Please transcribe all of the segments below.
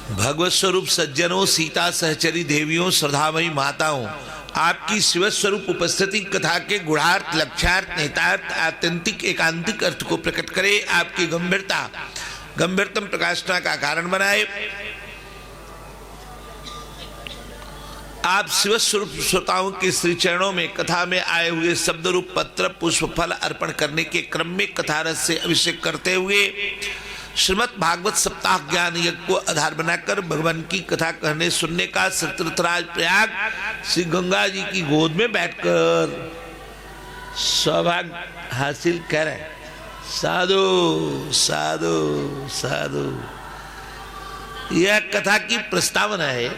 भगवत स्वरूप सज्जनों, सीता सहचरी देवियों, श्रद्धामयी माताओं, आपकी शिव स्वरूप उपस्थिति कथा के गुणार्थ, लक्ष्यार्थ, नेतार्थ, आत्यंतिक एकांतिक अर्थ को प्रकट करे। आपकी गंभीरता गंभीरतम प्रकाशना का कारण बनाए। आप शिव स्वरूप श्रोताओं के श्री चरणों में कथा में आए हुए शब्द रूप पत्र पुष्प फल अर्पण करने के क्रम में कथा रस से अभिषेक करते हुए श्रीमद् भागवत सप्ताह ज्ञान यज्ञ को आधार बनाकर भगवान की कथा कहने सुनने का तीर्थराज प्रयाग श्री गंगा जी की गोद में बैठकर सौभाग्य हासिल करें। साधु साधु साधु, यह कथा की प्रस्तावना है।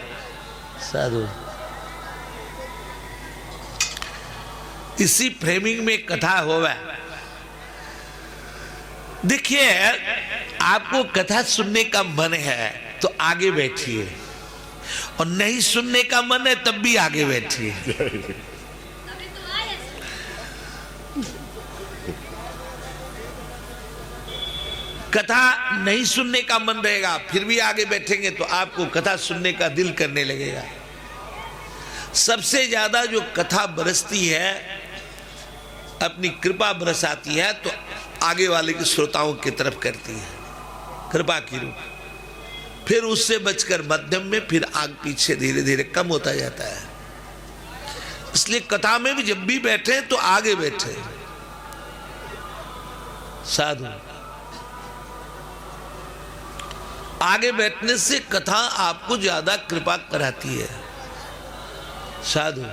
साधु, इसी फ्रेमिंग में कथा होगा। देखिए, आपको कथा सुनने का मन है तो आगे बैठिए, और नहीं सुनने का मन है तब भी आगे बैठिए। कथा नहीं सुनने का मन रहेगा फिर भी आगे बैठेंगे तो आपको कथा सुनने का दिल करने लगेगा। सबसे ज्यादा जो कथा बरसती है, अपनी कृपा बरसाती है, तो आगे वाले के श्रोताओं की तरफ करती है कृपा की रूप। फिर उससे बचकर मध्यम में, फिर आग पीछे धीरे धीरे कम होता जाता है। इसलिए कथा में भी जब भी बैठे तो आगे बैठे। साधु, आगे बैठने से कथा आपको ज्यादा कृपा कराती है। साधु,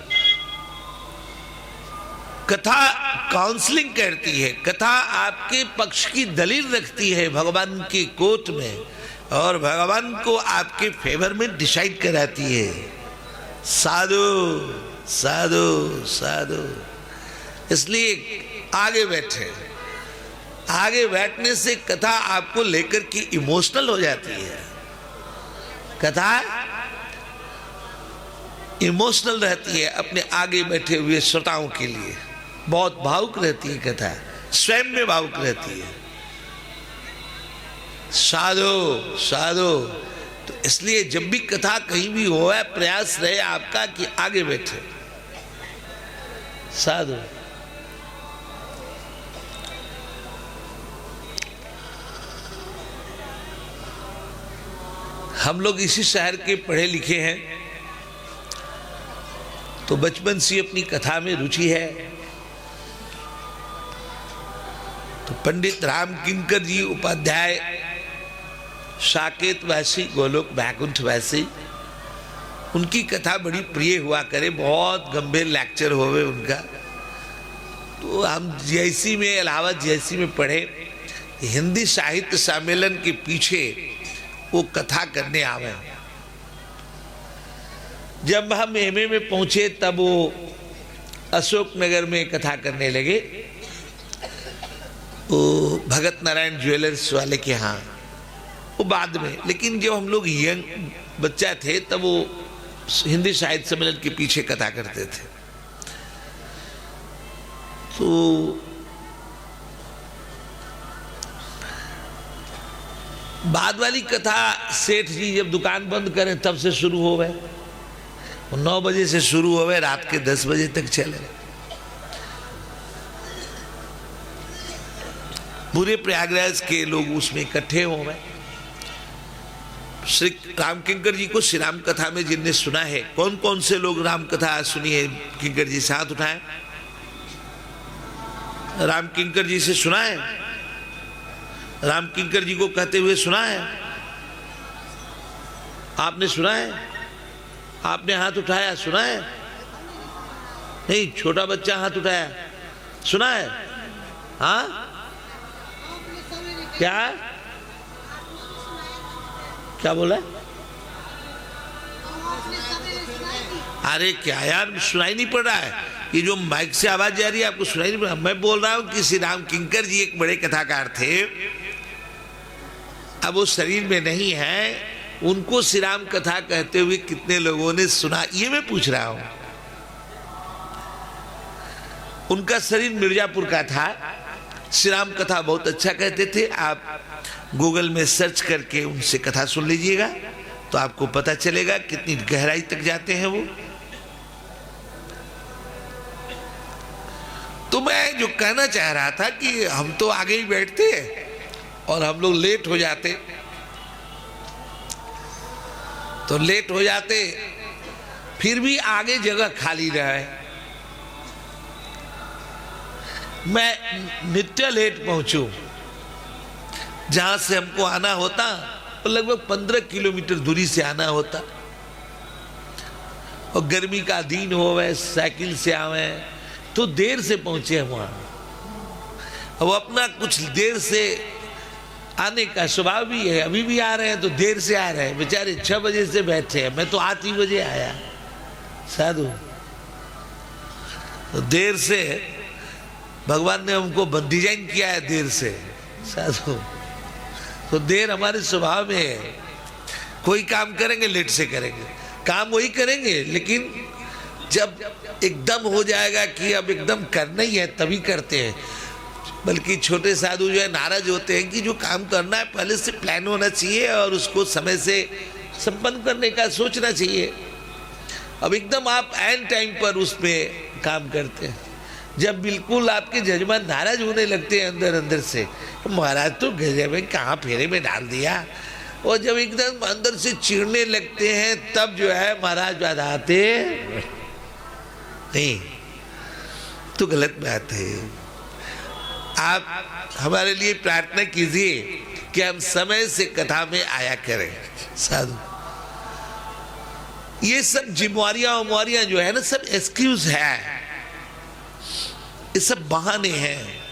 कथा काउंसलिंग करती है, कथा आपके पक्ष की दलील रखती है भगवान के कोर्ट में, और भगवान को आपके फेवर में डिसाइड कराती है। साधु साधु साधु, इसलिए आगे बैठे। आगे बैठने से कथा आपको लेकर के इमोशनल हो जाती है। कथा इमोशनल रहती है अपने आगे बैठे हुए श्रोताओं के लिए। बहुत भावुक रहती है कथा, स्वयं में भावुक रहती है। साधु साधु, तो इसलिए जब भी कथा कहीं भी हो, प्रयास रहे आपका कि आगे बैठे। साधु, हम लोग इसी शहर के पढ़े लिखे हैं, तो बचपन से अपनी कथा में रुचि है। तो पंडित राम किंकर जी उपाध्याय, साकेत वासी, गोलोक बैकुंठ वासी, उनकी कथा बड़ी प्रिय हुआ करे। बहुत गंभीर लेक्चर होवे उनका। तो हम जीआईसी में, इलाहाबाद जीआईसी में पढ़े। हिंदी साहित्य सम्मेलन के पीछे वो कथा करने आवे। जब हम एमए में पहुंचे तब वो अशोक नगर में कथा करने लगे, वो भगत नारायण ज्वेलर्स वाले के यहाँ। वो बाद में, लेकिन जब हम लोग यंग बच्चा थे तब वो हिंदी साहित्य सम्मेलन के पीछे कथा करते थे। तो बाद वाली कथा सेठ जी जब दुकान बंद करें तब से शुरू हो गए। 9 बजे से शुरू हो गए, रात के 10 बजे तक चले। पूरे प्रयागराज के लोग उसमें इकट्ठे हो गए। श्री राम किंकर जी को श्री राम कथा में जिनने सुना है, कौन कौन से लोग राम कथा सुनी है? किंकर जी से हाथ उठाएं। राम किंकर जी से सुना है? राम किंकर जी को कहते हुए सुना है? आपने सुना है? आपने हाथ उठाया, सुना है? नहीं, छोटा बच्चा हाथ उठाया, सुना है? हाँ, क्या क्या बोला? अरे क्या यार, सुनाई नहीं पड़ रहा है? ये जो माइक से आवाज जा रही है आपको सुनाई नहीं पड़ रहा? मैं बोल रहा हूं कि श्री राम किंकर जी एक बड़े कथाकार थे। अब वो शरीर में नहीं है, उनको श्री राम कथा कहते हुए कितने लोगों ने सुना, ये मैं पूछ रहा हूं। उनका शरीर मिर्जापुर का था। श्री राम कथा बहुत अच्छा कहते थे। आप गूगल में सर्च करके उनसे कथा सुन लीजिएगा तो आपको पता चलेगा कितनी गहराई तक जाते हैं वो। तो मैं जो कहना चाह रहा था कि हम तो आगे ही बैठते और हम लोग लेट हो जाते, तो लेट हो जाते फिर भी आगे जगह खाली रहे। मैं नित्य लेट पहुंचू, जहां से हमको आना होता तो लगभग 15 किलोमीटर दूरी से आना होता, और गर्मी का दिन होवे, साइकिल से आवे तो देर से पहुंचे वहां। अब अपना कुछ देर से आने का स्वभाव भी है, अभी भी आ रहे हैं तो देर से आ रहे हैं, बेचारे 6 बजे से बैठे हैं, मैं तो 8 ही बजे आया साधु। तो देर से भगवान ने हमको डिजाइन किया है देर से साधु। तो देर हमारे स्वभाव में है, कोई काम करेंगे लेट से करेंगे, काम वही करेंगे, लेकिन जब एकदम हो जाएगा कि अब एकदम करना ही है तभी करते हैं। बल्कि छोटे साधु जो है नाराज होते हैं कि जो काम करना है पहले से प्लान होना चाहिए और उसको समय से संपन्न करने का सोचना चाहिए। अब एकदम आप एंड टाइम पर उस पर काम करते हैं। जब बिल्कुल आपके जजमान नाराज होने लगते हैं अंदर अंदर से, महाराज तो गजब है, कहाँ फेरे में डाल दिया, और जब एकदम अंदर से चिढ़ने लगते हैं तब जो है महाराज बताते नहीं, तो गलत बात है। आप हमारे लिए प्रार्थना कीजिए कि हम समय से कथा में आया करें साधु। ये सब जिम्मेवारियां जो है ना, सब एक्सक्यूज है, ये सब बहाने हैं।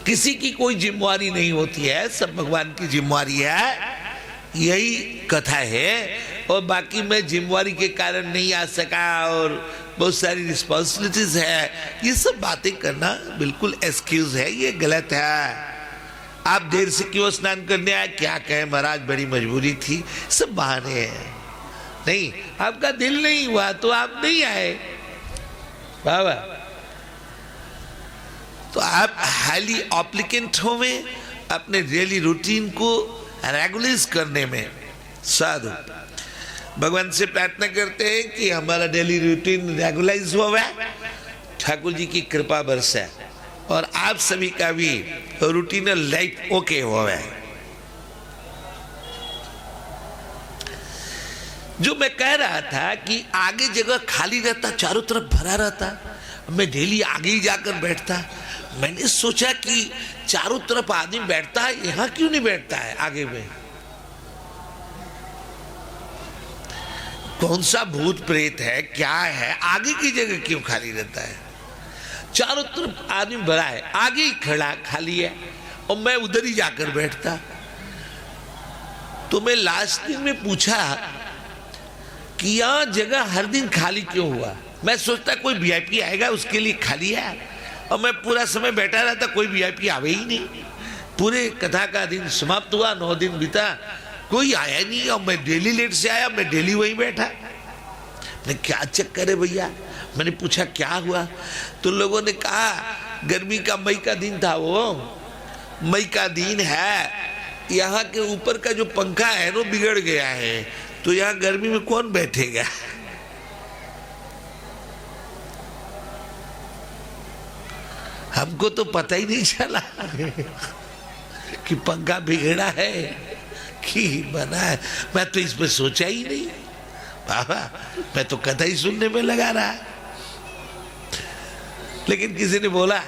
किसी की कोई जिम्मेवारी नहीं होती है, सब भगवान की जिम्मेवारी है, यही कथा है। और बाकी मैं जिम्मेवारी के कारण नहीं आ सका और बहुत सारी रिस्पॉन्सिबिलिटीज है, ये सब बातें करना बिल्कुल एक्सक्यूज है, ये गलत है। आप देर से क्यों स्नान करने आए, क्या कहें महाराज बड़ी मजबूरी थी, सब बहाने हैं। नहीं, आपका दिल नहीं हुआ तो आप नहीं आए बाबा। तो आप हाईली ऑप्लिकेंट होवे अपने डेली रूटीन को रेगुलाइज करने में साधु। भगवान से प्रार्थना करते हैं कि हमारा डेली रूटीन रेगुलाइज होवे, ठाकुर जी की कृपा बरसे और आप सभी का भी रूटीनल लाइफ ओके होवे। जो मैं कह रहा था कि आगे जगह खाली रहता, चारों तरफ भरा रहता, मैं डेली आगे ही जाकर बैठता। मैंने सोचा कि चारों तरफ आदमी बैठता है, यहां क्यों नहीं बैठता है आगे में? कौन सा भूत प्रेत है, क्या है, आगे की जगह क्यों खाली रहता है? चारों तरफ आदमी भरा है, आगे ही खड़ा खाली है, और मैं उधर ही जाकर बैठता। तो मैं लास्ट दिन में पूछा कि यह जगह हर दिन खाली क्यों हुआ? मैं सोचता कोई वीआईपी आएगा उसके लिए खाली है, और मैं पूरा समय बैठा रहता, कोई वीआईपी आवे ही नहीं। पूरे कथा का दिन समाप्त हुआ, 9 दिन बीता, कोई आया नहीं, और मैं डेली लेट से आया, मैं डेली वहीं बैठा। मैं क्या चक्कर है भैया? मैंने पूछा क्या हुआ? तो लोगों ने कहा गर्मी का मई का दिन था, वो मई का दिन है, यहाँ के ऊपर का जो पंखा है वो बिगड़ गया है, तो यहाँ गर्मी में कौन बैठेगा? हमको तो पता ही नहीं चला कि पंखा बिगड़ा है कि बना है। मैं तो इस पर सोचा ही नहीं बाबा, मैं तो कथा ही सुनने में लगा रहा। लेकिन किसी ने बोला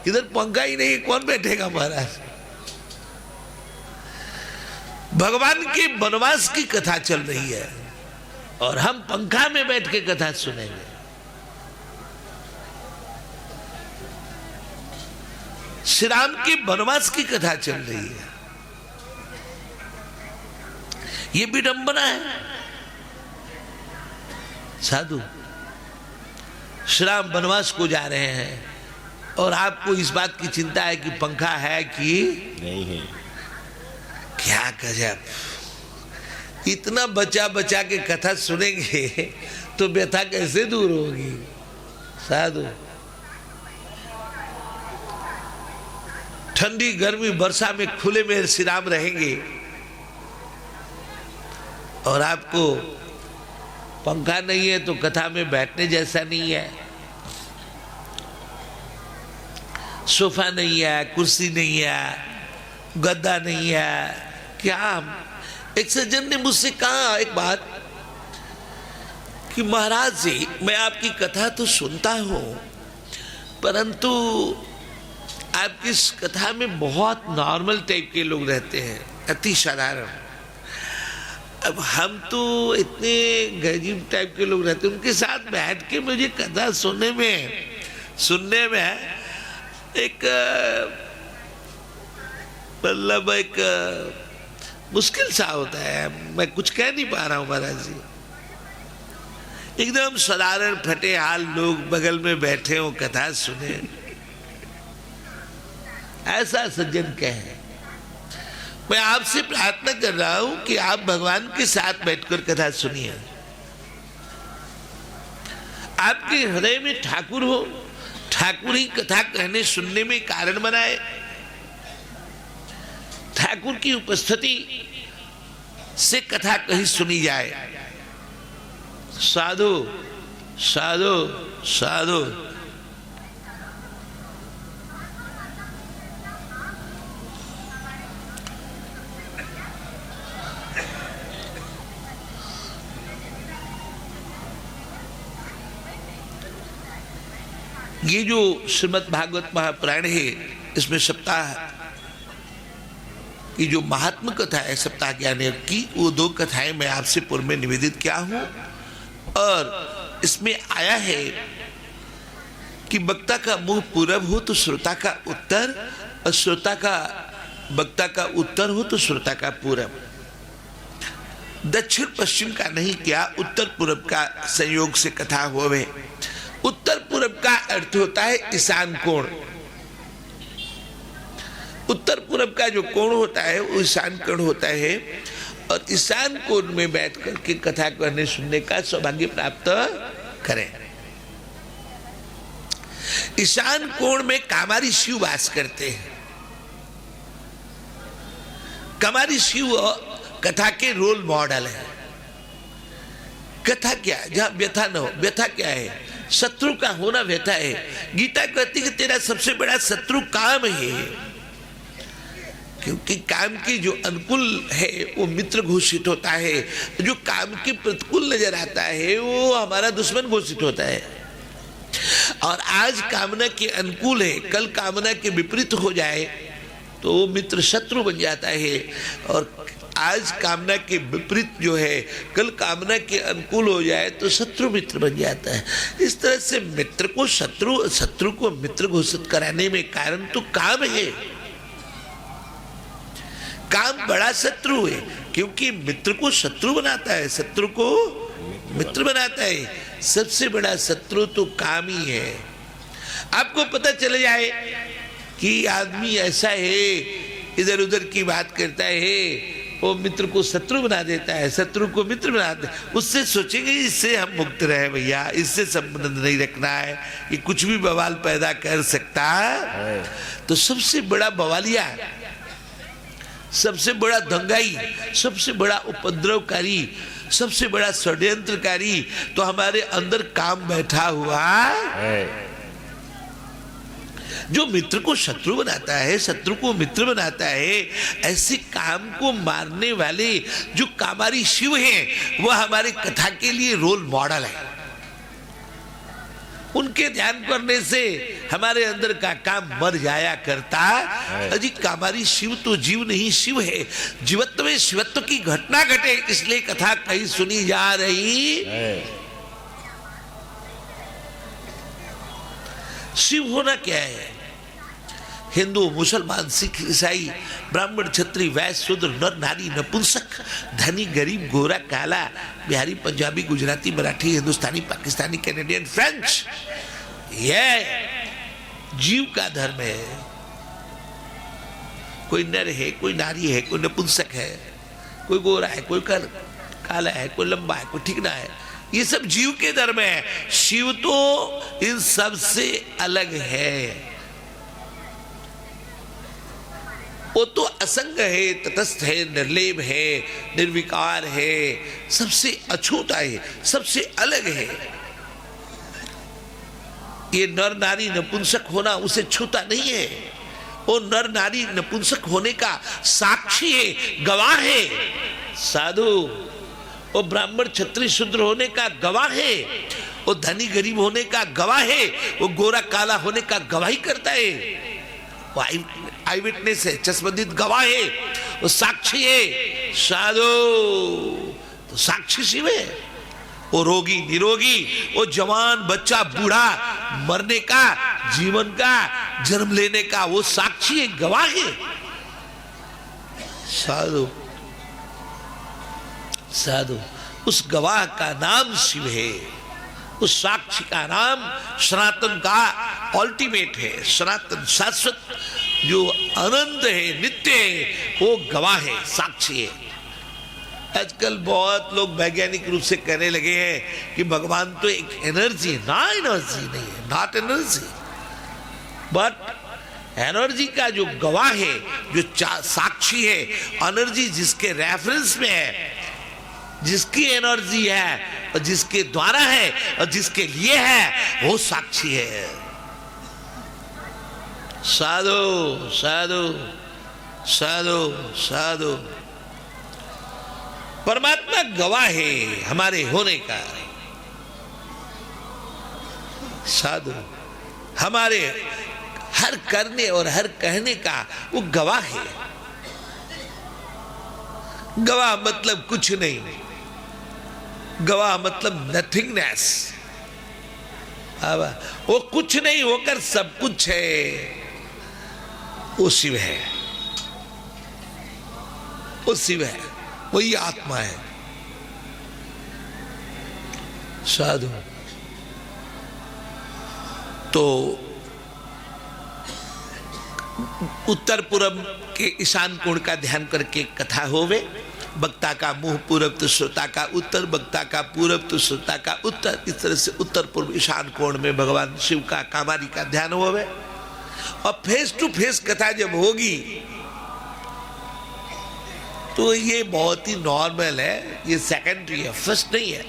इधर पंखा ही नहीं, कौन बैठेगा महाराज? भगवान की वनवास की कथा चल रही है और हम पंखा में बैठ के कथा सुनेंगे। श्री राम की वनवास की कथा चल रही है, ये विडंबना है साधु। श्री राम वनवास को जा रहे हैं और आपको इस बात की चिंता है कि पंखा है कि नहीं है। क्या गजब! इतना बचा बचा के कथा सुनेंगे तो व्यथा कैसे दूर होगी साधु? ठंडी गर्मी वर्षा में खुले में श्री राम रहेंगे और आपको पंखा नहीं है तो कथा में बैठने जैसा नहीं है, सोफा नहीं है, कुर्सी नहीं है, गद्दा नहीं है, क्या? एक सज्जन ने मुझसे कहा एक बात कि महाराज जी, मैं आपकी कथा तो सुनता हूं, परंतु आपकी इस कथा में बहुत नॉर्मल टाइप के लोग रहते हैं, अति साधारण। अब हम तो इतने गरीब टाइप के लोग रहते हैं, उनके साथ बैठ के मुझे कथा सुनने में एक मतलब एक मुश्किल सा होता है। मैं कुछ कह नहीं पा रहा हूं महाराज जी। एकदम साधारण फटे हाल लोग बगल में बैठे हो, कथा सुने, ऐसा सज्जन कहे। मैं आपसे प्रार्थना कर रहा हूं कि आप भगवान के साथ बैठकर कथा सुनिए। आपके हृदय में ठाकुर हो, ठाकुर ही कथा कहने सुनने में कारण बनाए। ठाकुर की उपस्थिति से कथा कहीं सुनी जाए। साधु साधु साधु। ये जो श्रीमद् भागवत महापुराण है, इसमें सप्ताह की जो महात्म कथा है, सप्ताह ज्ञान की, वो 2 कथाएं मैं आपसे पूर्व में निवेदित किया हूं। और इसमें आया है कि वक्ता का मुंह पूरब हो तो श्रोता का उत्तर, और श्रोता का वक्ता का उत्तर हो तो श्रोता का पूरब। दक्षिण पश्चिम का नहीं, क्या उत्तर पूरब का संयोग से कथा होवे। उत्तर पूरब का अर्थ होता है ईशान कोण। उत्तर पूरब का जो कोण होता है वो ईशान कोण होता है, और ईशान कोण में बैठ करके कथा करने सुनने का सौभाग्य प्राप्त करें। ईशान कोण में कामारी शिव वास करते हैं। कामारी शिव कथा के रोल मॉडल है। कथा क्या है? जहां व्यथा न हो। व्यथा क्या है? शत्रु का होना व्यथा है। गीता कहती है कि तेरा सबसे बड़ा शत्रु काम है, क्योंकि काम की जो अनुकूल है वो मित्र घोषित होता है, जो काम के प्रतिकूल नजर आता है वो हमारा दुश्मन घोषित होता है। और आज कामना के अनुकूल है, कल कामना के विपरीत हो जाए तो वो मित्र शत्रु बन जाता है। और आज कामना के विपरीत जो है, कल कामना के अनुकूल हो जाए तो शत्रु मित्र बन जाता है। इस तरह से मित्र को शत्रु, शत्रु को मित्र घोषित कराने में कारण तो काम है। काम बड़ा शत्रु है, क्योंकि मित्र को शत्रु बनाता है, शत्रु को मित्र बनाता है। सबसे बड़ा शत्रु तो काम ही है। आपको पता चल जाए कि आदमी ऐसा है, इधर उधर की बात करता है, वो मित्र को शत्रु बना देता है, शत्रु को मित्र बना देता है। उससे सोचेंगे इससे हम मुक्त रहे भैया, इससे संबंध नहीं रखना है, ये कुछ भी बवाल पैदा कर सकता है। तो सबसे बड़ा बवालिया, सबसे बड़ा दंगाई, सबसे बड़ा उपद्रवकारी, सबसे बड़ा षड्यंत्रकारी तो हमारे अंदर काम बैठा हुआ है, जो मित्र को शत्रु बनाता है, शत्रु को मित्र बनाता है। ऐसे काम को मारने वाले जो कामारी शिव हैं, वह हमारे कथा के लिए रोल मॉडल है। उनके ध्यान करने से हमारे अंदर का काम मर जाया करता। अजी कामारी शिव तो जीव नहीं शिव है। जीवत्व में शिवत्व की घटना घटे, इसलिए कथा कहीं सुनी जा रही। शिव होना क्या है? हिंदू, मुसलमान, सिख, ईसाई, ब्राह्मण, क्षत्रिय, वैश्य, शूद्र, नर, नारी, नपुंसक, धनी, गरीब, गोरा, काला, बिहारी, पंजाबी, गुजराती, मराठी, हिंदुस्तानी, पाकिस्तानी, कैनेडियन, फ्रेंच, यह जीव का धर्म है। कोई नर है, कोई नारी है, कोई नपुंसक है, कोई गोरा है, कोई काला है, कोई लंबा है, कोई ठिकना है। ये सब जीव के धर्म है। शिव तो इन सब से अलग है। वो तो असंग है, तटस्थ है, निर्लेप है, निर्विकार है, सबसे अछूता है, सबसे अलग है। ये नर नारी नपुंसक होना उसे छूता नहीं है। वो नर नारी नपुंसक होने का साक्षी है, गवाह है। साधु वो ब्राह्मण क्षत्रिय शूद्र होने का गवाह है, वो धनी गरीब होने का गवाह है, वो गोरा काला होने का गवाही करता है। वो आई विटनेस है, चश्मदीद गवाह है, वो साक्षी है। साधु तो साक्षी शिव है। वो रोगी निरोगी, वो जवान बच्चा बूढ़ा, मरने का, जीवन का, जन्म लेने का, वो साक्षी है, गवाह है। साधु साधु उस गवाह का नाम शिव है। उस साक्षी का नाम सनातन का अल्टीमेट है, सनातन शाश्वत जो अनंत है, नित्य है, वो गवाह है, साक्षी है। आजकल बहुत लोग वैज्ञानिक रूप से कहने लगे हैं कि भगवान तो एक एनर्जी है। ना, एनर्जी नहीं है, नॉट एनर्जी, बट एनर्जी का जो गवाह है, जो साक्षी है, एनर्जी जिसके रेफरेंस में है, जिसकी एनर्जी है और जिसके द्वारा है और जिसके लिए है, वो साक्षी है। साधु साधु साधु साधु परमात्मा गवाह है हमारे होने का। साधु हमारे हर करने और हर कहने का वो गवाह है। गवाह मतलब कुछ नहीं, गवाह मतलब नथिंगनेस। वो कुछ नहीं होकर सब कुछ है, वो शिव है, वो शिव है, वही आत्मा है। साधु तो उत्तर पूर्व के ईशान कोण का ध्यान करके कथा होवे। वक्ता का मुंह पूरब तो श्रोता का उत्तर, वक्ता का पूरब तो श्रोता का उत्तर। इस तरह से उत्तर पूर्व ईशान कोण में भगवान शिव का कामारी का ध्यान होवे। और फेस टू फेस कथा जब होगी तो ये बहुत ही नॉर्मल है, ये सेकेंडरी है, फर्स्ट नहीं है।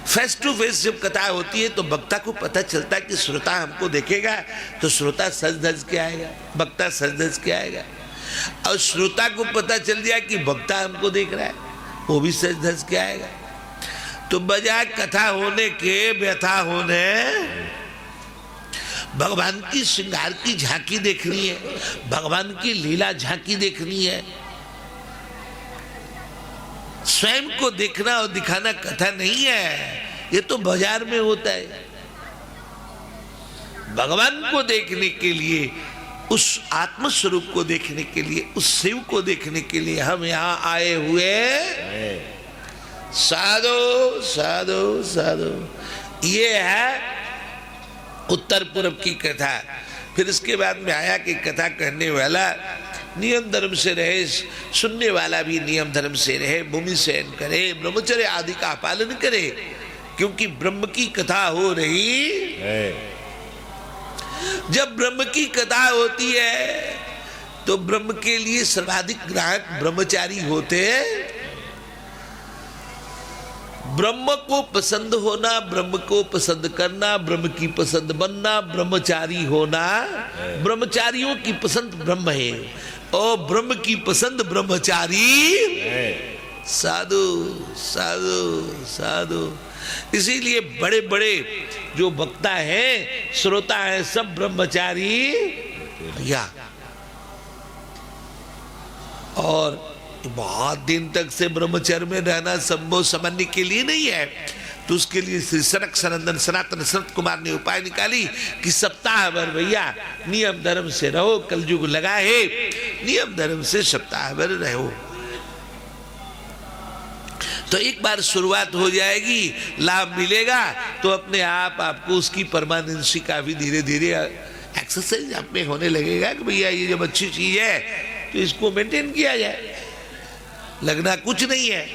फेस टू फेस जब कथा होती है तो वक्ता को पता चलता है कि श्रोता हमको देखेगा तो श्रोता सज धज के आएगा, वक्ता सज धज के आएगा। और श्रोता को पता चल गया कि वक्ता हमको देख रहा है, वो भी सज धज के आएगा। तो बजाय कथा होने के व्यथा होने भगवान की श्रृंगार की झांकी देखनी है, भगवान की लीला झांकी देखनी है। स्वयं को देखना और दिखाना कथा नहीं है, ये तो बाजार में होता है। भगवान को देखने के लिए, उस आत्म स्वरूप को देखने के लिए, उस शिव को देखने के लिए हम यहां आए हुए। साधु साधु साधु ये है उत्तर पूर्व की कथा। फिर इसके बाद में आया कि कथा कहने वाला नियम धर्म से रहे, सुनने वाला भी नियम धर्म से रहे, भूमि शयन करे, ब्रह्मचर्य आदि का पालन करे, क्योंकि ब्रह्म की कथा हो रही है। जब ब्रह्म की कथा होती है तो ब्रह्म के लिए सर्वाधिक ग्राहक ब्रह्मचारी होते हैं। ब्रह्म को पसंद होना, ब्रह्म को पसंद करना, ब्रह्म की पसंद बनना, ब्रह्मचारी होना। ब्रह्मचारियों की पसंद ब्रह्म है और ब्रह्म की पसंद ब्रह्मचारी। साधु साधु साधु इसीलिए बड़े बड़े जो वक्ता हैं, श्रोता हैं, सब ब्रह्मचारी या और बहुत दिन तक से ब्रह्मचर्य में रहना संभव समझने के लिए नहीं है। तो उसके लिए श्री सनक सनंदन सनातन सनत कुमार ने उपाय निकाली कि सप्ताह भर भैया नियम धर्म से रहो, कलयुग लगा है, नियम धर्म से सप्ताह भर रहो। तो एक बार शुरुआत हो जाएगी, लाभ मिलेगा तो अपने आप आपको उसकी परमानेंसी का भी धीरे धीरे एक्सरसाइज आप में होने लगेगा कि भैया ये जब अच्छी चीज है तो इसको मेंटेन किया जाए। लगना कुछ नहीं है,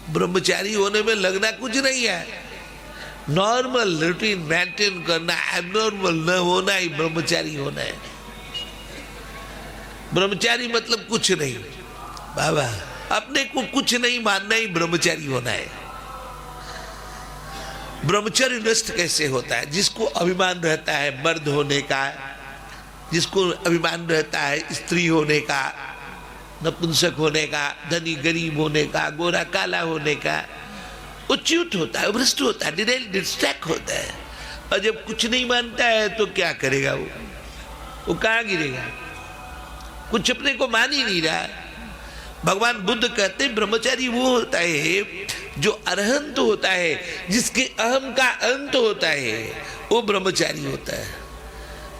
ब्रह्मचारी होने में लगना कुछ नहीं है। नॉर्मल रूटीन मेंटेन करना, एबनॉर्मल न होना ही ब्रह्मचारी होना है। ब्रह्मचारी मतलब कुछ नहीं बाबा, अपने को कुछ नहीं मानना ही ब्रह्मचारी होना है। ब्रह्मचर्य नष्ट कैसे होता है? जिसको अभिमान रहता है मर्द होने का, जिसको अभिमान रहता है स्त्री होने का, नपुंसक होने का, धनी गरीब होने का, गोरा काला होने का, वो च्युत होता है, भ्रष्ट होता है, डिस्ट्रैक्ट होता है। और जब कुछ नहीं मानता है तो क्या करेगा? वो कहाँ गिरेगा? कुछ अपने को मान ही नहीं रहा। भगवान बुद्ध कहते हैं ब्रह्मचारी वो होता है जो अरहंत होता है, जिसके अहम का अंत होता है, वो ब्रह्मचारी होता है।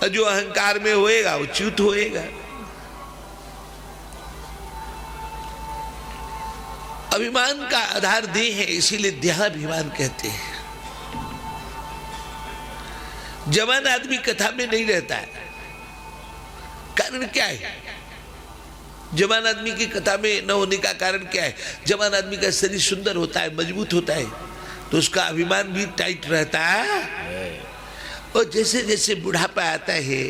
और जो अहंकार में होएगा वो च्युत होएगा। अभिमान का आधार देह है, इसीलिए देहाभिमान कहते हैं। जवान आदमी कथा में नहीं रहता है, कारण क्या है? जवान आदमी की कथा में न होने का कारण क्या है? जवान आदमी का शरीर सुंदर होता है, मजबूत होता है, तो उसका अभिमान भी टाइट रहता है। और जैसे जैसे बुढ़ापा आता है,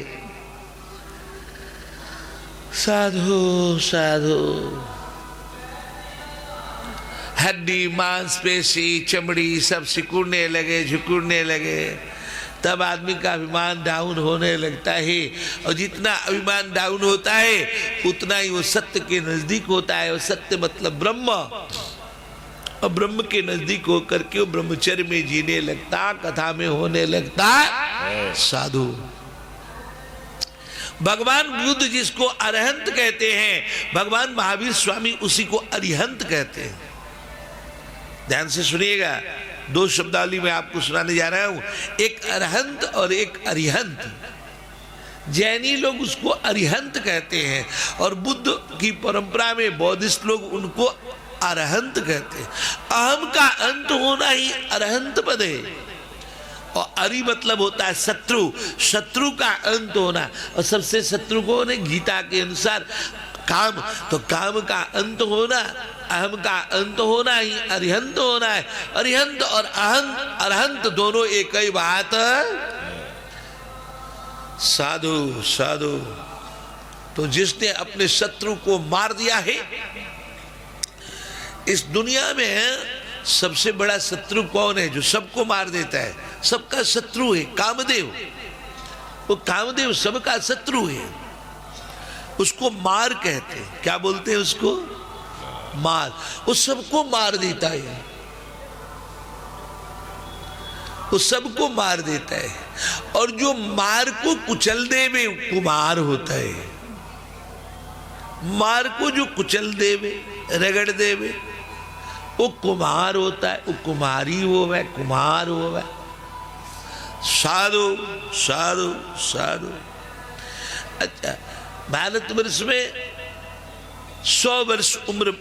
साधु साधु, हड्डी मांसपेशी चमड़ी सब सिकुड़ने लगे, झुकुड़ने लगे, तब आदमी का अभिमान डाउन होने लगता है। और जितना अभिमान डाउन होता है उतना ही वो सत्य के नजदीक होता है। और सत्य मतलब ब्रह्म, और ब्रह्म के नजदीक होकर के वो ब्रह्मचर्य में जीने लगता, कथा में होने लगता साधु। भगवान बुद्ध जिसको अरहंत कहते हैं, भगवान महावीर स्वामी उसी को अरिहंत कहते हैं। ध्यान से सुनिएगा, दो शब्दावली में आपको सुनाने जा रहा हूं, एक अरहंत और एक अरिहंत। जैनी लोग उसको अरिहंत कहते हैं और बुद्ध की परंपरा में बौद्धिस्ट लोग उनको अरहंत कहते हैं। अहम का अंत होना ही अरहंत पद है। और अरि मतलब होता है शत्रु, शत्रु का अंत होना। और सबसे शत्रु कौन है? गीता के अनुसार काम। तो काम का अंत होना, अहम का अंत होना ही अरिहंत होना है। अरिहंत और अरहंत दोनों एक ही बात है। साधु साधु, तो जिसने अपने शत्रु को मार दिया है, इस दुनिया में सबसे बड़ा शत्रु कौन है? जो सबको मार देता है, सबका शत्रु है कामदेव। वो कामदेव सबका शत्रु है, उसको मार कहते हैं। क्या बोलते हैं उसको? मार। वो सबको मार देता है, वो सबको मार देता है। और जो मार को कुचल देवे कुमार होता है। मार को जो कुचल देवे, रगड़ देवे, वो कुमार होता है। वो कुमारी हो वह, कुमार हो वह। साधु साधु साधु। अच्छा, भारतवर्ष में 100 वर्ष उम्र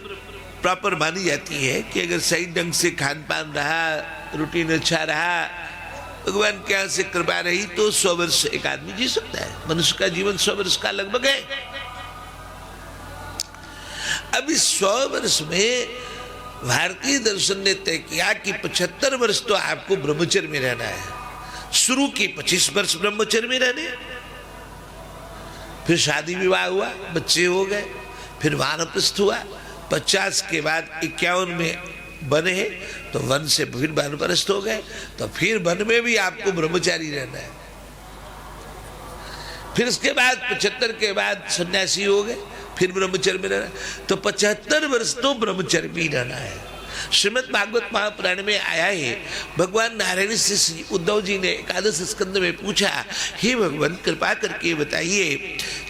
प्रॉपर मानी जाती है कि अगर सही ढंग से खान पान रहा, रूटीन अच्छा रहा, भगवान के यहाँ से कृपा रही, तो 100 वर्ष एक आदमी जी सकता है। मनुष्य का जीवन 100 वर्ष का लगभग है। अब इस 100 वर्ष में भारतीय दर्शन ने तय किया कि 75 वर्ष तो आपको ब्रह्मचर्य में रहना है। शुरू के 25 वर्ष ब्रह्मचर्य में रहने, फिर शादी विवाह हुआ, बच्चे हो गए, फिर वानप्रस्थ हुआ। 50 के बाद 51 में वन है, तो वन से फिर वानप्रस्थ हो गए, तो फिर वन में भी आपको ब्रह्मचारी रहना है। फिर उसके बाद 75 के बाद सन्यासी हो गए, फिर ब्रह्मचर्य में रहना। तो 75 वर्ष तो ब्रह्मचर्य में रहना है। श्रीमद् भागवत महापुराण में आया है, भगवान नारायण से श्री उद्धव जी ने एकादश स्कंद में पूछा, हे भगवान कृपा करके बताइए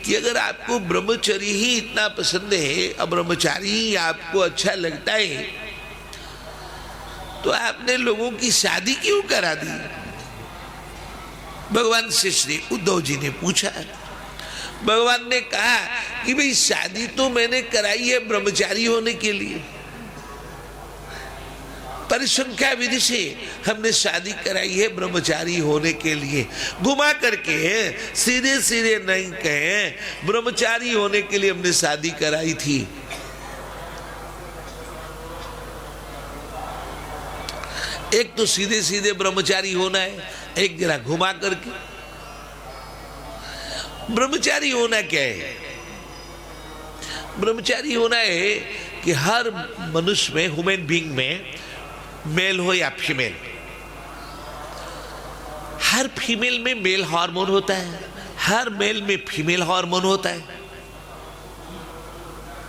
कि अगर आपको ब्रह्मचर्य ही इतना पसंद है और ब्रह्मचारी ही आपको अच्छा लगता है, तो आपने लोगों की शादी क्यों करा दी? भगवान से श्री उद्धव जी ने पूछा। भगवान ने कहा कि भाई शादी तो मैंने कराई है ब्रह्मचारी होने के लिए, परिसंख्या विधि से हमने शादी कराई है ब्रह्मचारी होने के लिए। घुमा करके सीधे सीधे नहीं कहें, ब्रह्मचारी होने के लिए हमने शादी कराई थी। एक तो सीधे सीधे ब्रह्मचारी होना है, एक जरा घुमा करके। ब्रह्मचारी होना क्या है? ब्रह्मचारी होना है कि हर मनुष्य में, ह्यूमन बीइंग में, मेल हो या फीमेल, हर फीमेल में मेल हार्मोन होता है, हर मेल में फीमेल हार्मोन होता है।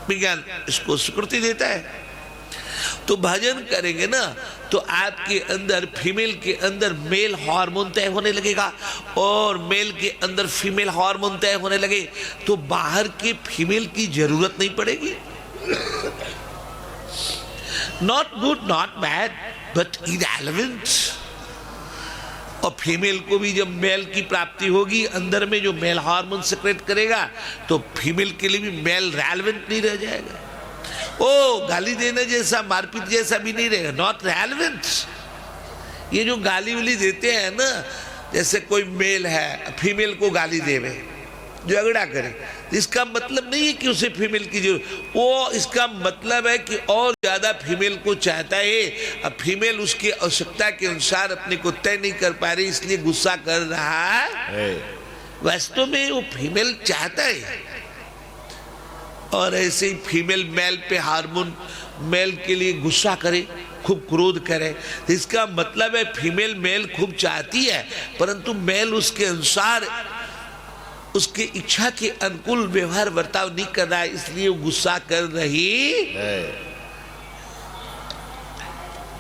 विज्ञान इसको स्वीकृति देता है। तो भजन करेंगे ना तो आपके अंदर, फीमेल के अंदर मेल हार्मोन तय होने लगेगा और मेल के अंदर फीमेल हार्मोन तय होने लगे तो बाहर के फीमेल की जरूरत नहीं पड़ेगी। Not good, not bad, but irrelevant. और फीमेल को भी जब मेल की प्राप्ति होगी, अंदर में जो मेल हार्मोन सेक्रेट करेगा, तो फीमेल के लिए भी मेल रेलेवेंट नहीं रह जाएगा। ओ गाली देने जैसा, मारपीट जैसा भी नहीं रहेगा, नॉट रेलेवेंट। ये जो गाली वाली देते हैं ना, जैसे कोई मेल है फीमेल को गाली देवे, झगड़ा करे, तो इसका मतलब नहीं है कि उसे फीमेल की जरूरत, वो इसका मतलब है कि और ज्यादा फीमेल को चाहता है। अब फीमेल उसकी आवश्यकता के अनुसार अपने को तय नहीं कर पा रही, इसलिए गुस्सा कर रहा है। वास्तव में वो फीमेल चाहता है। और ऐसे ही फीमेल मेल पे हार्मोन, मेल के लिए गुस्सा करे, खूब क्रोध करे, तो इसका मतलब है फीमेल मेल खूब चाहती है, परंतु मेल उसके अनुसार, उसकी इच्छा के अनुकूल व्यवहार बर्ताव नहीं कर रहा है, इसलिए वो गुस्सा कर रही है।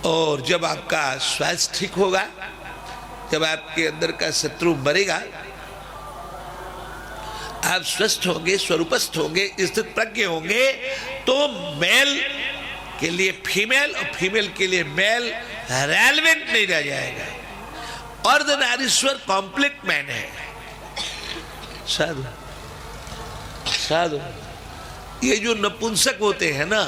और जब आपका स्वास्थ्य ठीक होगा, जब आपके अंदर का शत्रु मरेगा, आप स्वस्थ होंगे, स्वरूपस्थ होंगे, स्थित प्रज्ञ होंगे, तो मेल के लिए फीमेल और फीमेल के लिए मेल रेलेवेंट नहीं रह जाएगा। अर्धनारीश्वर कॉम्प्लीट मैन है। साधु साधु, ये जो नपुंसक होते हैं ना,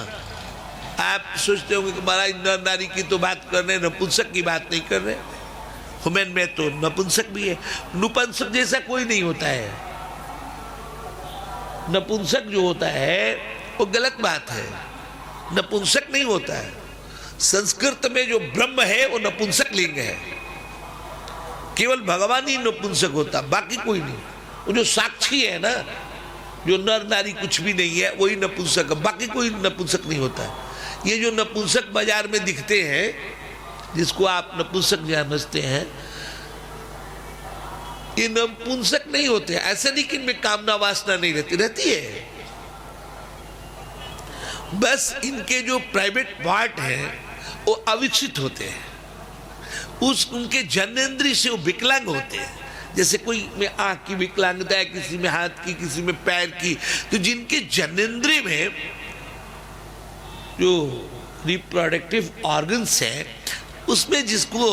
आप सोचते होंगे कि महाराज नर नारी की तो बात कर रहे हैं, नपुंसक की बात नहीं कर रहे। ह्यूमन में तो नपुंसक भी है। नपुंसक जैसा कोई नहीं होता है। नपुंसक जो होता है वो गलत बात है, नपुंसक नहीं होता है। संस्कृत में जो ब्रह्म है वो नपुंसक लिंग है। केवल भगवान ही नपुंसक होता, बाकी कोई नहीं। वो जो साक्षी है ना, जो नर नारी कुछ भी नहीं है, वही नपुंसक है, बाकी कोई नपुंसक नहीं होता है। ये जो नपुंसक बाजार में दिखते हैं, जिसको आप नपुंसक समझते हैं, ये नपुंसक नहीं होते। ऐसा नहीं कि इनमें कामना वासना नहीं रहती है। बस इनके जो प्राइवेट पार्ट हैं वो अविकसित होते हैं, उनके जनेंद्रिय से वो विकलांग होते हैं। जैसे कोई में आंख की विकलांगता है, किसी में हाथ की, किसी में पैर की, तो जिनके जनेंद्रिय में जो रिप्रोडक्टिव ऑर्गन्स हैं, उसमें जिसको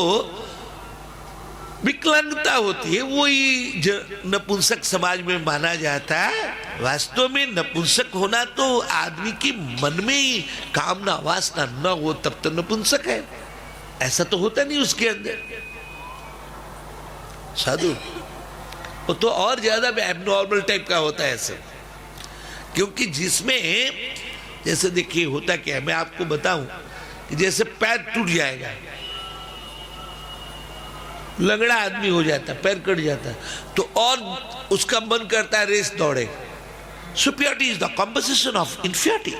विकलांगता होती है, वही नपुंसक समाज में माना जाता है। वास्तव में नपुंसक होना तो आदमी के मन में ही कामना वासना न हो तब तो नपुंसक है। ऐसा तो होता नहीं उसके अंदर। साधु, वो तो और ज्यादा एबनॉर्मल टाइप का होता है सब। क्योंकि जिसमें, जैसे देखिए होता क्या है, मैं आपको बताऊं कि जैसे पैर टूट जाएगा, लंगड़ा आदमी हो जाता है, पैर कट जाता है, तो और उसका मन करता है रेस दौड़े। सुपियरिटी इज द कॉम्पोजिशन ऑफ इंफियरिटी।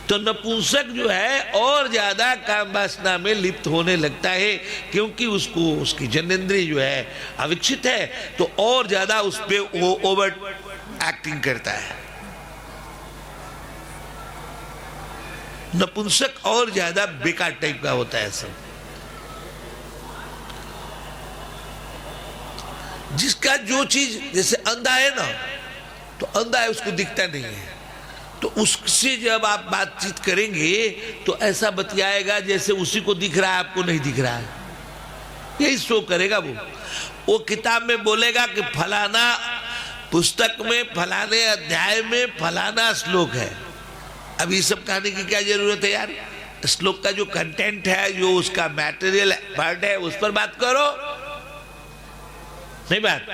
तो नपुंसक जो है और ज्यादा काम वासना में लिप्त होने लगता है, क्योंकि उसको उसकी जनेंद्रिय जो है अविकसित है, तो और ज्यादा उस पे वो ओवर एक्टिंग करता है। नपुंसक और ज्यादा बेकार टाइप का होता है सब। जिसका जो चीज, जैसे अंधा है ना, तो अंधा है, उसको दिखता नहीं है, तो उससे जब आप बातचीत करेंगे तो ऐसा बतियाएगा जैसे उसी को दिख रहा है, आपको नहीं दिख रहा है। यही शो करेगा वो किताब में बोलेगा कि फलाना पुस्तक में फलाने अध्याय में फलाना श्लोक है। अब ये सब कहने की क्या जरूरत है यार? श्लोक का जो कंटेंट है, जो उसका मैटेरियल पार्ट है, उस पर बात करो। नहीं बात,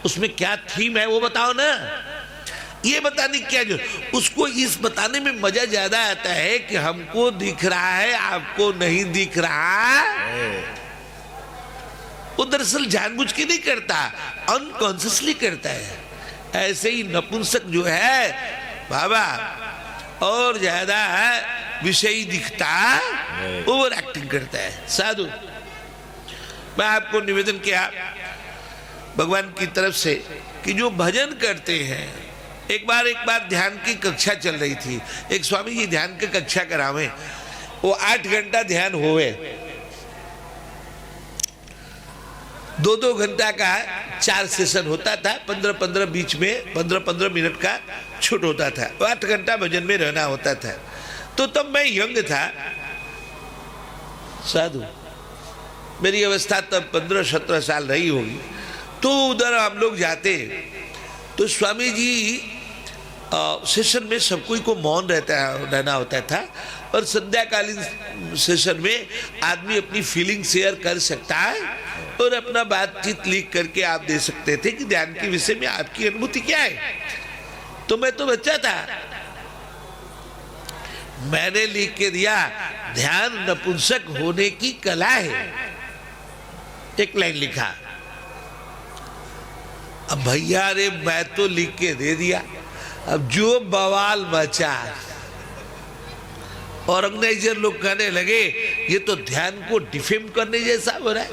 उसमें क्या थीम है वो बताओ ना। ये बताने की क्या जरूरत? उसको इस बताने में मजा ज्यादा आता है कि हमको दिख रहा है, आपको नहीं दिख रहा। वो दरअसल जानबूझ के नहीं करता, अनकॉन्शियसली करता है। ऐसे ही नपुंसक जो है बाबा और ज्यादा विषयी दिखता, ओवर एक्टिंग करता है। साधु, मैं आपको निवेदन किया भगवान की तरफ से कि जो भजन करते हैं, एक बार ध्यान की कक्षा चल रही थी, एक स्वामी जी ध्यान की कक्षा करावे, वो 8 घंटा ध्यान होवे, 2-2 घंटा का 4 सेशन होता था, 15-15 बीच में 15-15 मिनट का छूट होता था, 8 घंटा भजन में रहना होता था। तो तब मैं यंग था साधु, मेरी अवस्था तब 15-17 साल रही होगी। तो उधर हम लोग जाते तो स्वामी जी सेशन में सब कोई को मौन रहना होता था, और संध्याकालीन सेशन में आदमी अपनी फीलिंग शेयर कर सकता है और अपना बातचीत लिख करके आप दे सकते थे कि ध्यान के विषय में आपकी अनुभूति क्या है। तो मैं तो बच्चा था, मैंने लिख के दिया ध्यान नपुंसक होने की कला है, एक लाइन लिखा। अब भैया रे मैं तो लिख के दे दिया, अब जो बवाल मचा, ऑर्गेनाइजर लोग कहने लगे ये तो ध्यान को डिफेम करने जैसा हो रहा है,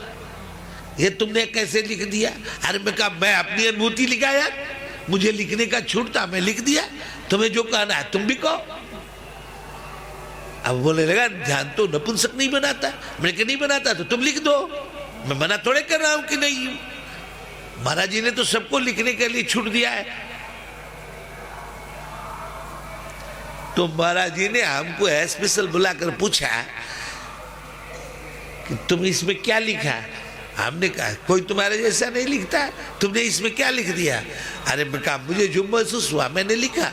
ये तुमने कैसे लिख दिया। अरे मैं कहा मैं अपनी अनुभूति लिखा यार, मुझे लिखने का छूट था, मैं लिख दिया, तुम्हें जो कहना है तुम भी कहो। अब बोलने लगा ध्यान तो नपुंसक नहीं बनाता। मैंने कहा नहीं बनाता तो तुम लिख दो, मैं मना थोड़े कर रहा हूं कि नहीं। महाराज जी ने तो सबको लिखने के लिए छूट दिया है। तो महाराज जी ने हमको स्पेशल बुलाकर पूछा कि तुम इसमें क्या लिखा। हमने कहा कोई तुम्हारे जैसा नहीं लिखता, तुमने इसमें क्या लिख दिया। अरे मैं कहा मुझे जो महसूस हुआ मैंने लिखा।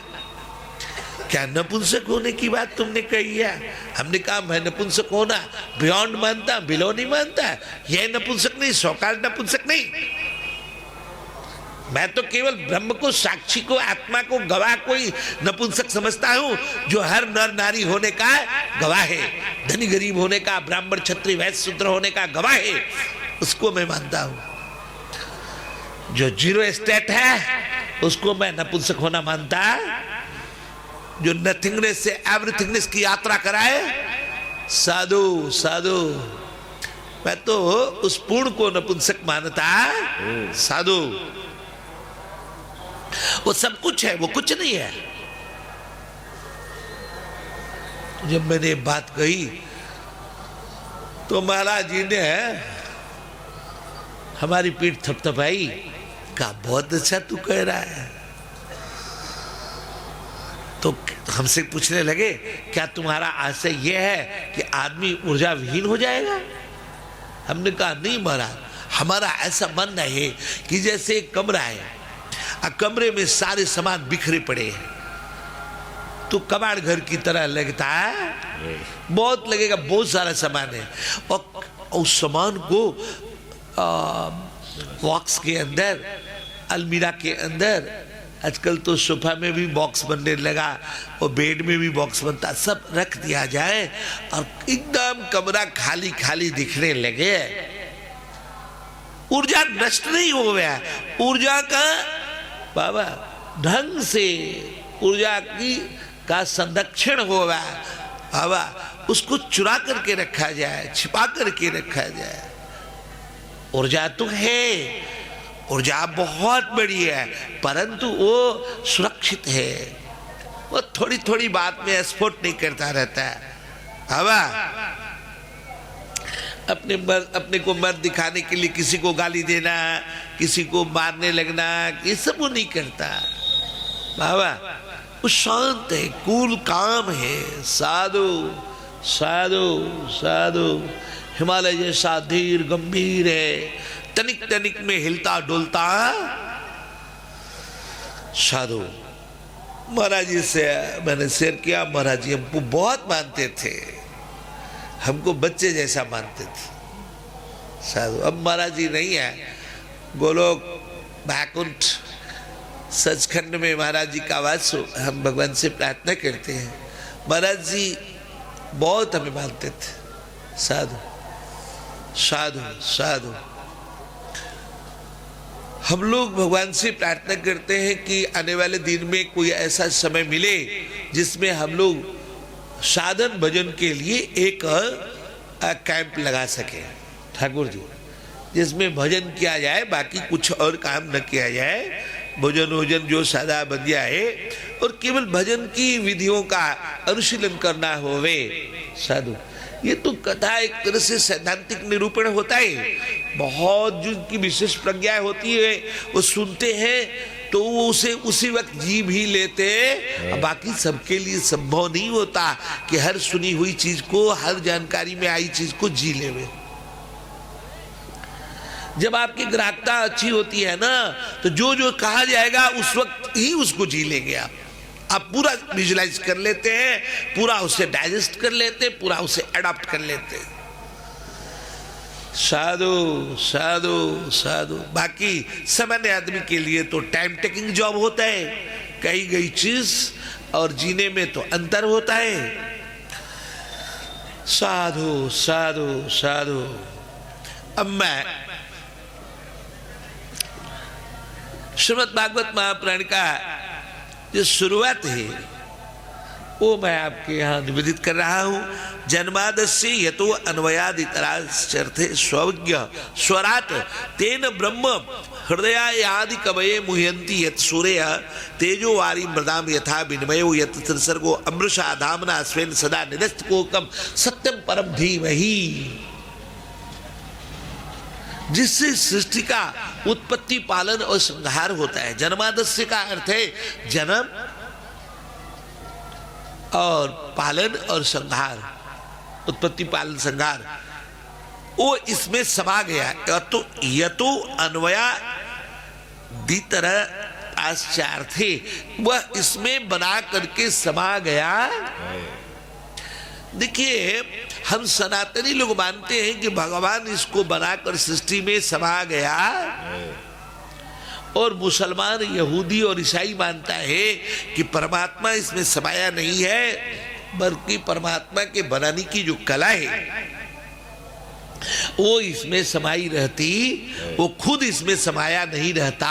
क्या नपुंसक होने की बात तुमने कही है। हमने कहा मैं नपुंसक होना बियॉन्ड मानता, बिलो नहीं मानता, यह नपुंसक नहीं, सौकाल नपुंसक नहीं। मैं तो केवल ब्रह्म को, साक्षी को, आत्मा को, गवाह को ही नपुंसक समझता हूं, जो हर नर नारी होने का गवाह है, धनी गरीब होने का, ब्राह्मण क्षत्रिय वैश्य शूद्र होने का गवाह है, उसको मैं मानता हूं। जो जीरो स्टेट है उसको मैं नपुंसक होना मानता। जो नथिंगनेस से एवरीथिंगनेस की यात्रा कराए, साधु साधु, मैं तो उस पूर्ण को नपुंसक मानता। साधु वो सब कुछ है, वो कुछ नहीं है। जब मैंने बात कही तो महाराज जी ने हमारी पीठ थपथपाई, कहा बहुत अच्छा तू कह रहा है। तो हमसे पूछने लगे क्या तुम्हारा आशय यह है कि आदमी ऊर्जा विहीन हो जाएगा। हमने कहा नहीं महाराज, हमारा ऐसा मानना है कि जैसे एक कमरा है, कमरे में सारे सामान बिखरे पड़े हैं, तो कबाड़ घर की तरह लगता है, बहुत लगेगा, बहुत सारा सामान है, और उस सामान को बॉक्स के अंदर, अलमीरा के अंदर, आजकल तो सोफा में भी बॉक्स बनने लगा और बेड में भी बॉक्स बनता, सब रख दिया जाए और एकदम कमरा खाली खाली दिखने लगे। ऊर्जा नष्ट नहीं हो गया, ऊर्जा का बाबा ढंग से ऊर्जा का संरक्षण होगा बाबा, उसको चुरा करके रखा जाए, छिपा करके रखा जाए। ऊर्जा तो है, ऊर्जा बहुत बड़ी है, परंतु वो सुरक्षित है, वो थोड़ी थोड़ी बात में स्फोट नहीं करता रहता है बाबा। अपने को मर्द दिखाने के लिए किसी को गाली देना, किसी को मारने लगना, ये सब वो नहीं करता बाबा। वो शांत है, कूल काम है। साधु साधु साधु, हिमालय जैसा धीर गंभीर है, तनिक तनिक में हिलता डोलता साधु। महाराज जी से मैंने शेयर किया, महाराज जी हमको बहुत मानते थे, हमको बच्चे जैसा मानते थे साधु। अब महाराज जी नहीं है, गोलोक बैकुंठ सचखंड में महाराज जी का वास हो, हम भगवान से प्रार्थना करते हैं। महाराज जी बहुत हमें मानते थे साधु साधु साधु। हम लोग भगवान से प्रार्थना करते हैं कि आने वाले दिन में कोई ऐसा समय मिले जिसमें हम लोग साधन भजन के लिए एक कैंप लगा सके ठाकुर जी, जिसमें भजन किया जाए, बाकी कुछ और काम न किया जाए। भोजन वोजन जो सादा बंदिया है और केवल भजन की विधियों का अनुशीलन करना होवे साधु। ये तो कथा एक तरह से सैद्धांतिक निरूपण होता है। बहुत जिनकी विशेष प्रज्ञा होती है वो सुनते हैं तो वो उसे उसी वक्त जी भी लेते हैं। बाकी सबके लिए संभव नहीं होता कि हर सुनी हुई चीज को, हर जानकारी में आई चीज को जी लेवे। जब आपकी ग्राहकता अच्छी होती है ना, तो जो जो कहा जाएगा उस वक्त ही उसको जी लेंगे आप पूरा विजुलाइज कर लेते हैं, पूरा उसे डाइजेस्ट कर लेते हैं, पूरा उसे अडॉप्ट कर लेते हैं। साधु साधु साधु। बाकी सामान्य आदमी के लिए तो टाइम टेकिंग जॉब होता है, कही गई चीज और जीने में तो अंतर होता है। साधु साधु साधु। अब मैं श्रीमद् भागवत महापुराण का जो शुरुआत है वो मैं आपके यहाँ निवेदित कर रहा हूँ। जन्मादस्य यतो अन्वयादितराश्चर्थे स्वज्ञ स्वराट तेन ब्रह्म हृदयादि कवये मुह्यन्ति यत् सूर्य तेजो वारी मृदाम यथा विनिमयो यत् त्रिसर्गो अमृषा धामना स्वेन सदा निरस्तकोकम सत्यम परम धीमहि। जिससे सृष्टि का उत्पत्ति पालन और संहार होता है। जन्मादस्य का अर्थ है जन्म और पालन और संहार, उत्पत्ति पालन संहार, वो इसमें समा गया। यतो अन्वया दी तरह आश्चार्थे, वह इसमें बना करके समा गया। देखिए हम सनातनी लोग मानते हैं कि भगवान इसको बनाकर सृष्टि में समा गया, और मुसलमान, यहूदी और ईसाई मानता है कि परमात्मा इसमें समाया नहीं है, बल्कि परमात्मा के बनाने की जो कला है वो इसमें समाई रहती, वो खुद इसमें समाया नहीं रहता।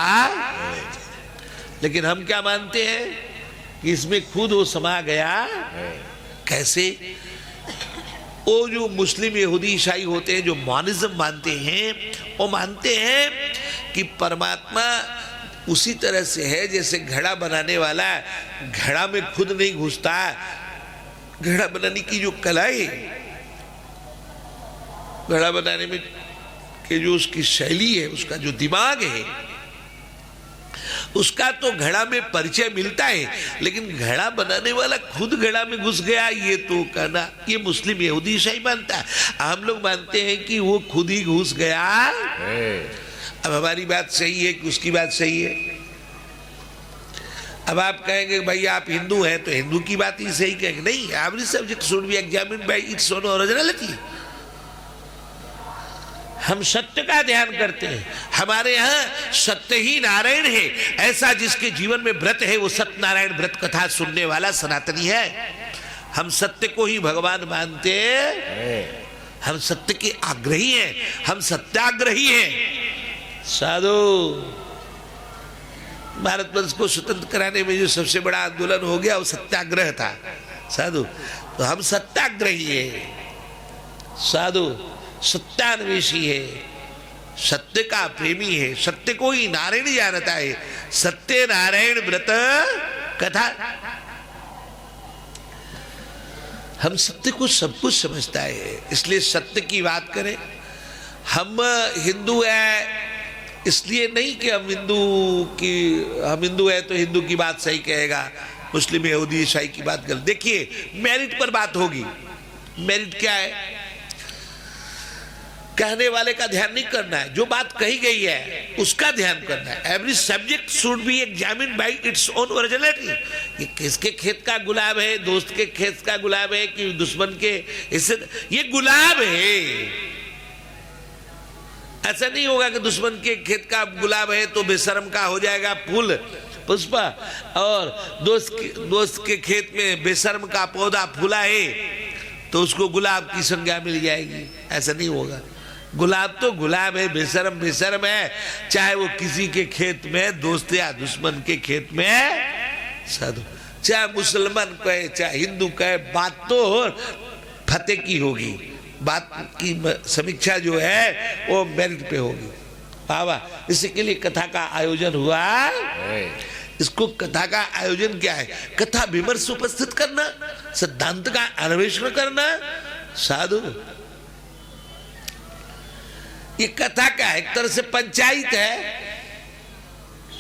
लेकिन हम क्या मानते हैं कि इसमें खुद वो समा गया। कैसे? वो जो मुस्लिम, यहूदी, ईसाई होते हैं, जो मॉनिज्म मानते हैं, वो मानते हैं कि परमात्मा उसी तरह से है जैसे घड़ा बनाने वाला घड़ा में खुद नहीं घुसता। घड़ा बनाने की जो कला है, घड़ा बनाने में के जो उसकी शैली है, उसका जो दिमाग है, उसका तो घड़ा में परिचय मिलता है, लेकिन घड़ा बनाने वाला खुद घड़ा में घुस गया, ये तो कहना, ये मुस्लिम, यहूदी, ईसाई मानता है। हम लोग मानते हैं कि वो खुद ही घुस गया। अब हमारी बात सही है कि उसकी बात सही है? अब आप कहेंगे भाई आप हिंदू हैं तो हिंदू की बात ही सही कहेंगे। नहीं, every subject should be examined bye its own originality. हम सत्य का ध्यान करते हैं। हमारे यहाँ सत्य ही नारायण है। ऐसा जिसके जीवन में व्रत है वो सत्यनारायण व्रत कथा सुनने वाला सनातनी है। हम सत्य को ही भगवान मानते हैं। हम सत्य के आग्रही हैं, हम सत्याग्रही हैं। साधु, भारतवर्ष को स्वतंत्र कराने में जो सबसे बड़ा आंदोलन हो गया वो सत्याग्रह था। साधु, तो हम सत्याग्रही है। साधु सत्यान्वेषी है, सत्य का प्रेमी है, सत्य को ही नारायण जानता है। सत्य नारायण व्रत कथा। हम सत्य को सब कुछ समझता है, इसलिए सत्य की बात करें। हम हिंदू है इसलिए नहीं कि हम हिंदू है तो हिंदू की बात सही कहेगा, मुस्लिम, यहूदी, ईसाई की बात गलत। देखिए मेरिट पर बात होगी। मेरिट क्या है? कहने वाले का ध्यान नहीं करना है, जो बात कही गई है उसका ध्यान करना है। Every subject should be examined bye its own originality. ये किसके खेत का गुलाब है? दोस्त के खेत का गुलाब है कि दुश्मन के? इससे ये गुलाब है। ऐसा नहीं होगा कि दुश्मन के खेत का गुलाब है तो बेशर्म का हो जाएगा फूल पुष्प, और दोस्त के खेत में बेशर्म का पौधा फूला है तो उसको गुलाब की संज्ञा मिल जाएगी। ऐसा नहीं होगा। गुलाब तो गुलाब है, बेशरम बेशरम है, चाहे वो किसी के खेत में दोस्त या दुश्मन के खेत में साधु, चाहे मुसलमान कहे चाहे हिंदू कहे, बात तो फतेह की होगी, बात की समीक्षा जो है वो मेरिट पे होगी। बाबा इसी के लिए कथा का आयोजन हुआ। इसको कथा का आयोजन क्या है? कथा विमर्श उपस्थित करना, सिद्धांत का अन्वेषण करना। साधु ये कथा का एक तरह से पंचायत है।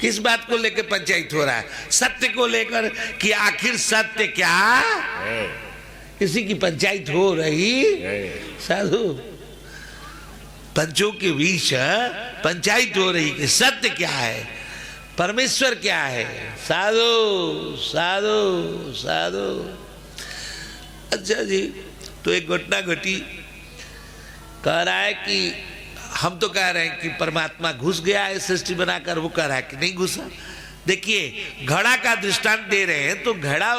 किस बात को लेकर पंचायत हो रहा है? सत्य को लेकर कि आखिर सत्य क्या, इसी की पंचायत हो रही। साधु पंचों के बीच पंचायत हो रही कि सत्य क्या है, परमेश्वर क्या है। साधु साधु साधु। अच्छा जी, तो एक घटना घटी, कह रहा है कि हम तो कह रहे हैं कि परमात्मा घुस गया है सृष्टि बनाकर, वो कह रहा है कि नहीं घुसा। देखिए घड़ा का दृष्टांत दे रहे हैं, तो घड़ा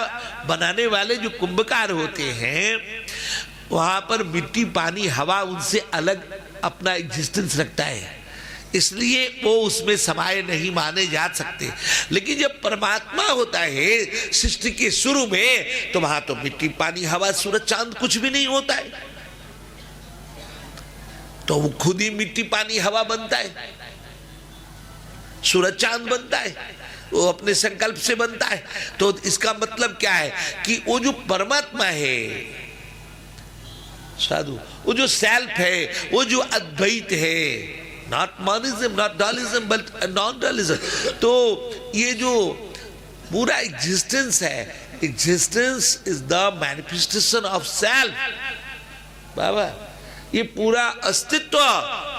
बनाने वाले जो कुंभकार होते हैं वहां पर मिट्टी पानी हवा उनसे अलग अपना एग्जिस्टेंस रखता है, इसलिए वो उसमें समाये नहीं माने जा सकते। लेकिन जब परमात्मा होता है सृष्टि के शुरू में, तो वहां तो मिट्टी पानी हवा सूरज चांद कुछ भी नहीं होता है, तो वो खुद ही मिट्टी पानी हवा बनता है, सूरज चांद बनता है, वो अपने संकल्प से बनता है। तो इसका मतलब क्या है कि वो जो परमात्मा है साधु, वो जो सेल्फ है, वो जो अद्वैत है, not monism not dualism but non dualism, तो ये जो पूरा एग्जिस्टेंस है, existence is the manifestation of self. बाबा ये पूरा अस्तित्व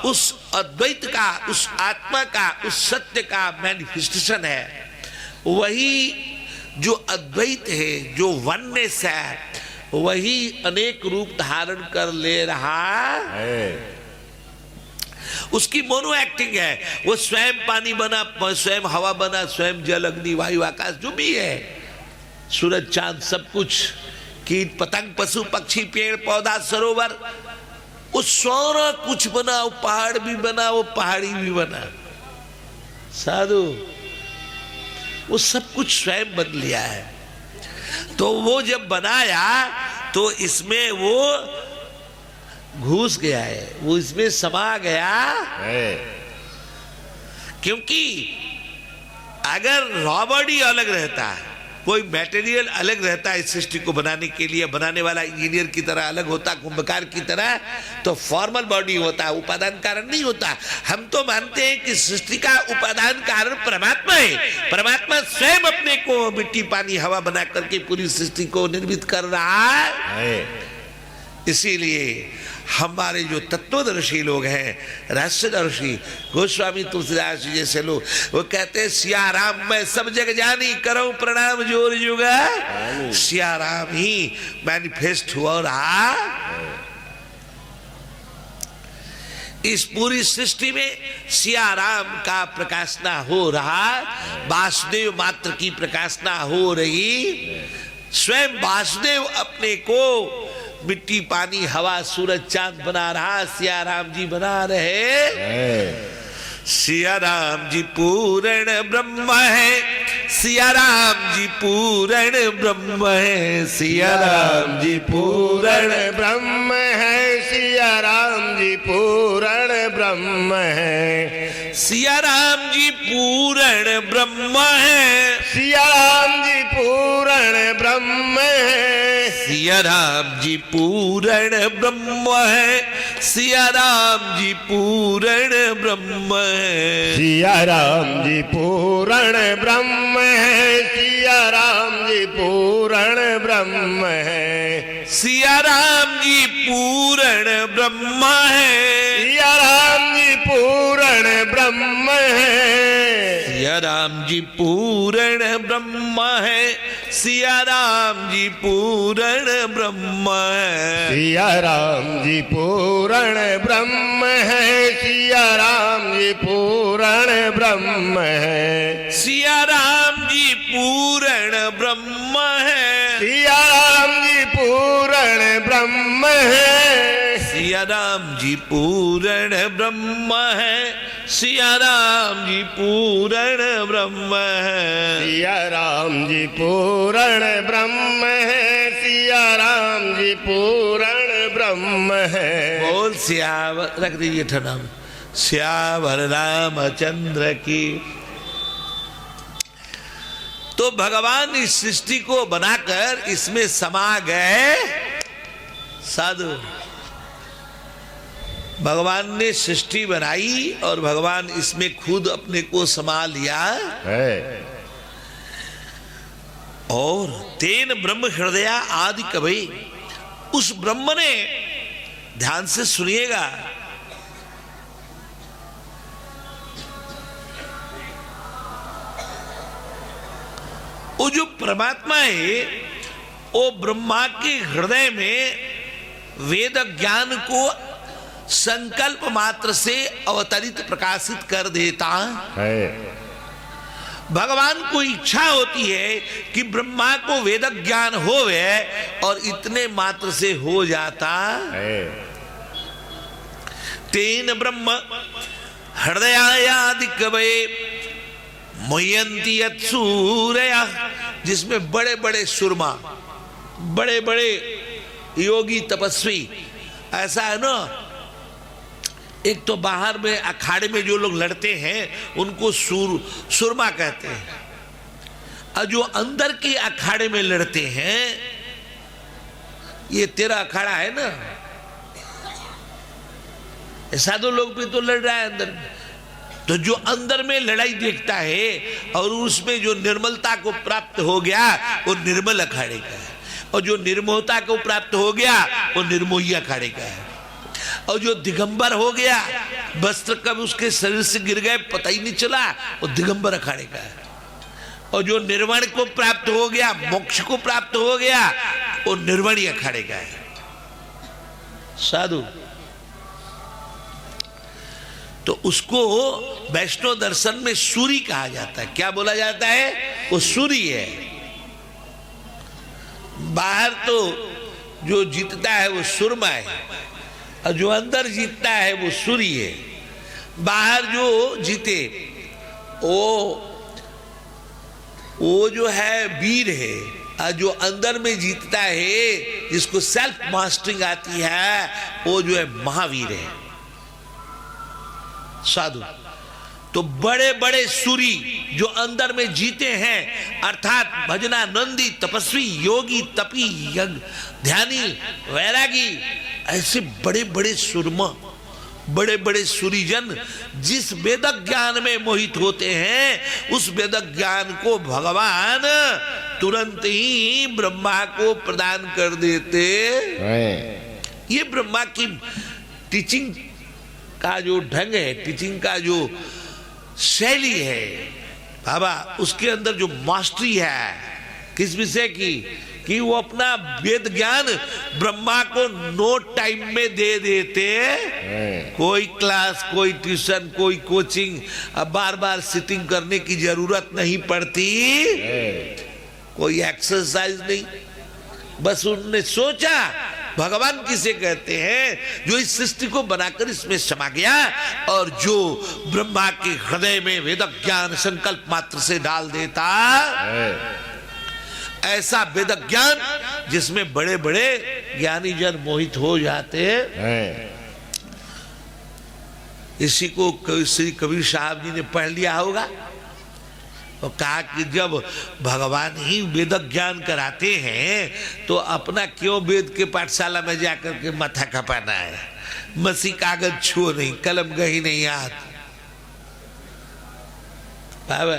उस अद्वैत का, उस आत्मा का, उस सत्य का मैनिफेस्टेशन है। वही जो अद्वैत है, जो वननेस है, वही अनेक रूप धारण कर ले रहा है। उसकी मोनो एक्टिंग है, वो स्वयं पानी बना, स्वयं हवा बना, स्वयं जल अग्नि वायु आकाश जो भी है, सूरज चांद सब कुछ, कीट पतंग पशु पक्षी पेड़ पौधा सरोवर, वो सारा कुछ बना, वो पहाड़ भी बना, वो पहाड़ी भी बना। साधु वो सब कुछ स्वयं बन लिया है। तो वो जब बनाया तो इसमें वो घुस गया है, वो इसमें समा गया है। क्योंकि अगर रॉ बॉडी अलग रहता है, कोई मटेरियल अलग रहता है इस सृष्टि को बनाने के लिए, बनाने वाला इंजीनियर की तरह अलग होता, कुंभकार की तरह, तो फॉर्मल बॉडी होता है, उपादान कारण नहीं होता। हम तो मानते हैं कि सृष्टि का उपादान कारण परमात्मा है, परमात्मा स्वयं अपने को मिट्टी पानी हवा बना करके पूरी सृष्टि को निर्मित कर रहा है। इसीलिए हमारे जो तत्वदर्शी लोग हैं, रहस्यदर्शी गोस्वामी तुलसीदास जी जैसे लोग, वो कहते हैं सिया राम मैं सब जग जानी, करूं प्रणाम जोर जुगा। सिया राम ही मैनिफेस्ट हो रहा। इस पूरी सृष्टि में सिया राम का प्रकाशना हो रहा, वासुदेव मात्र की प्रकाशना हो रही। स्वयं वासुदेव अपने को मिट्टी पानी हवा सूरज चांद बना रहा, सिया राम जी बना रहे। सिया राम जी पूर्ण ब्रह्म है, सिया राम जी पूर्ण ब्रह्म है, सिया राम जी पूर्ण ब्रह्म है, सिया राम जी पूर्ण ब्रह्म है, सिया राम जी पूर्ण ब्रह्म है, सिया राम जी पूर्ण ब्रह्म है, सिया राम जी पूर्ण ब्रह्म है, सिया राम जी पूर्ण ब्रह्म है, सिया राम जी पूर्ण ब्रह्म है, सिया राम जी पूर्ण ब्रह्म है, सिया राम जी पूर्ण ब्रह्म है, सिया राम जी पूर्ण ब्रह्म है, सिया राम जी पूर्ण ब्रह्म है, सिया राम जी पूर्ण ब्रह्म है, सिया राम जी पूर्ण ब्रह्म है, सिया राम जी पूर्ण ब्रह्म है, सिया राम जी पूर्ण ब्रह्म है, सिया राम जी पूर्ण ब्रह्म है, सिया राम जी पूर्ण ब्रह्म है, सिया राम जी पूर्ण ब्रह्म है, सिया राम जी पूर्ण ब्रह्म है, सिया राम जी पूर्ण ब्रह्म है। बोल सियावर, रख दीजिए ठनाम, सियावर रामचंद्र की। तो भगवान इस सृष्टि को बनाकर इसमें समा गए साधु। भगवान ने सृष्टि बनाई और भगवान इसमें खुद अपने को समा लिया है। और तेन ब्रह्म हृदया आदि कवि, उस ब्रह्म ने, ध्यान से सुनिएगा, वो जो परमात्मा है वो ब्रह्मा के हृदय में वेद ज्ञान को संकल्प मात्र से अवतरित प्रकाशित कर देता है। भगवान को इच्छा होती है कि ब्रह्मा को वेद ज्ञान होवे और इतने मात्र से हो जाता है। तेन ब्रह्म हृदयादि कवये मुह्यन्ति यत्सूरया, जिसमें बड़े बड़े सुरमा, बड़े बड़े योगी तपस्वी, ऐसा है ना। एक तो बाहर में अखाड़े में जो लोग लड़ते हैं उनको सुरमा कहते हैं, और जो अंदर के अखाड़े में लड़ते हैं, ये तेरा अखाड़ा है ना, साधु लोग भी तो लड़ रहा है अंदर में। तो जो अंदर में लड़ाई देखता है और उसमें जो निर्मलता को प्राप्त हो गया वो निर्मल अखाड़े का है, और जो निर्मोहता को प्राप्त हो गया वो निर्मोही अखाड़े का है, और जो दिगंबर हो गया, वस्त्र कब उसके शरीर से गिर गए पता ही नहीं चला, वो दिगंबर अखाड़े का है, और जो निर्वाण को प्राप्त हो गया, मोक्ष को प्राप्त हो गया, वो निर्वाणी अखाड़े का है। साधु तो उसको वैष्णव दर्शन में सूरी कहा जाता है। क्या बोला जाता है? वो सूरी है। बाहर तो जो जीतता है वो सुरमा है, और जो अंदर जीतता है वो सूरी है। बाहर जो जीते वो जो है वीर है, और जो अंदर में जीतता है, जिसको सेल्फ मास्टरिंग आती है, वो जो है महावीर है। साधु तो बड़े बड़े सूरी जो अंदर में जीते हैं, अर्थात भजना नंदी, तपस्वी, योगी, तपी, यज्ञ, ध्यानी, वैरागी, ऐसे बड़े बड़े सुरमा, बड़े बड़े सूरीजन जिस वेद ज्ञान में मोहित होते हैं, उस वेद ज्ञान को भगवान तुरंत ही ब्रह्मा को प्रदान कर देते हैं। ये ब्रह्मा की टीचिंग का जो ढंग है, टीचिंग का जो शैली है बाबा, उसके अंदर जो मास्टरी है किस विषय की, कि वो अपना वेद ज्ञान ब्रह्मा को नो टाइम में दे देते। कोई क्लास, कोई ट्यूशन, कोई कोचिंग, अब बार बार सिटिंग करने की जरूरत नहीं पड़ती, कोई एक्सरसाइज नहीं। बस उन्होंने सोचा भगवान किसे कहते हैं, जो इस सृष्टि को बनाकर इसमें समा गया और जो ब्रह्मा के हृदय में वेद ज्ञान संकल्प मात्र से डाल देता, ऐसा वेद ज्ञान जिसमें बड़े बड़े ज्ञानी जन मोहित हो जाते हैं। इसी को श्री कबीर साहब जी ने पढ़ लिया होगा और कहा कि जब भगवान ही वेद ज्ञान कराते हैं तो अपना क्यों वेद के पाठशाला में जाकर के माथा खपाना है। मसी कागज छुओ नहीं, कलम गही नहीं हाथ। बाबा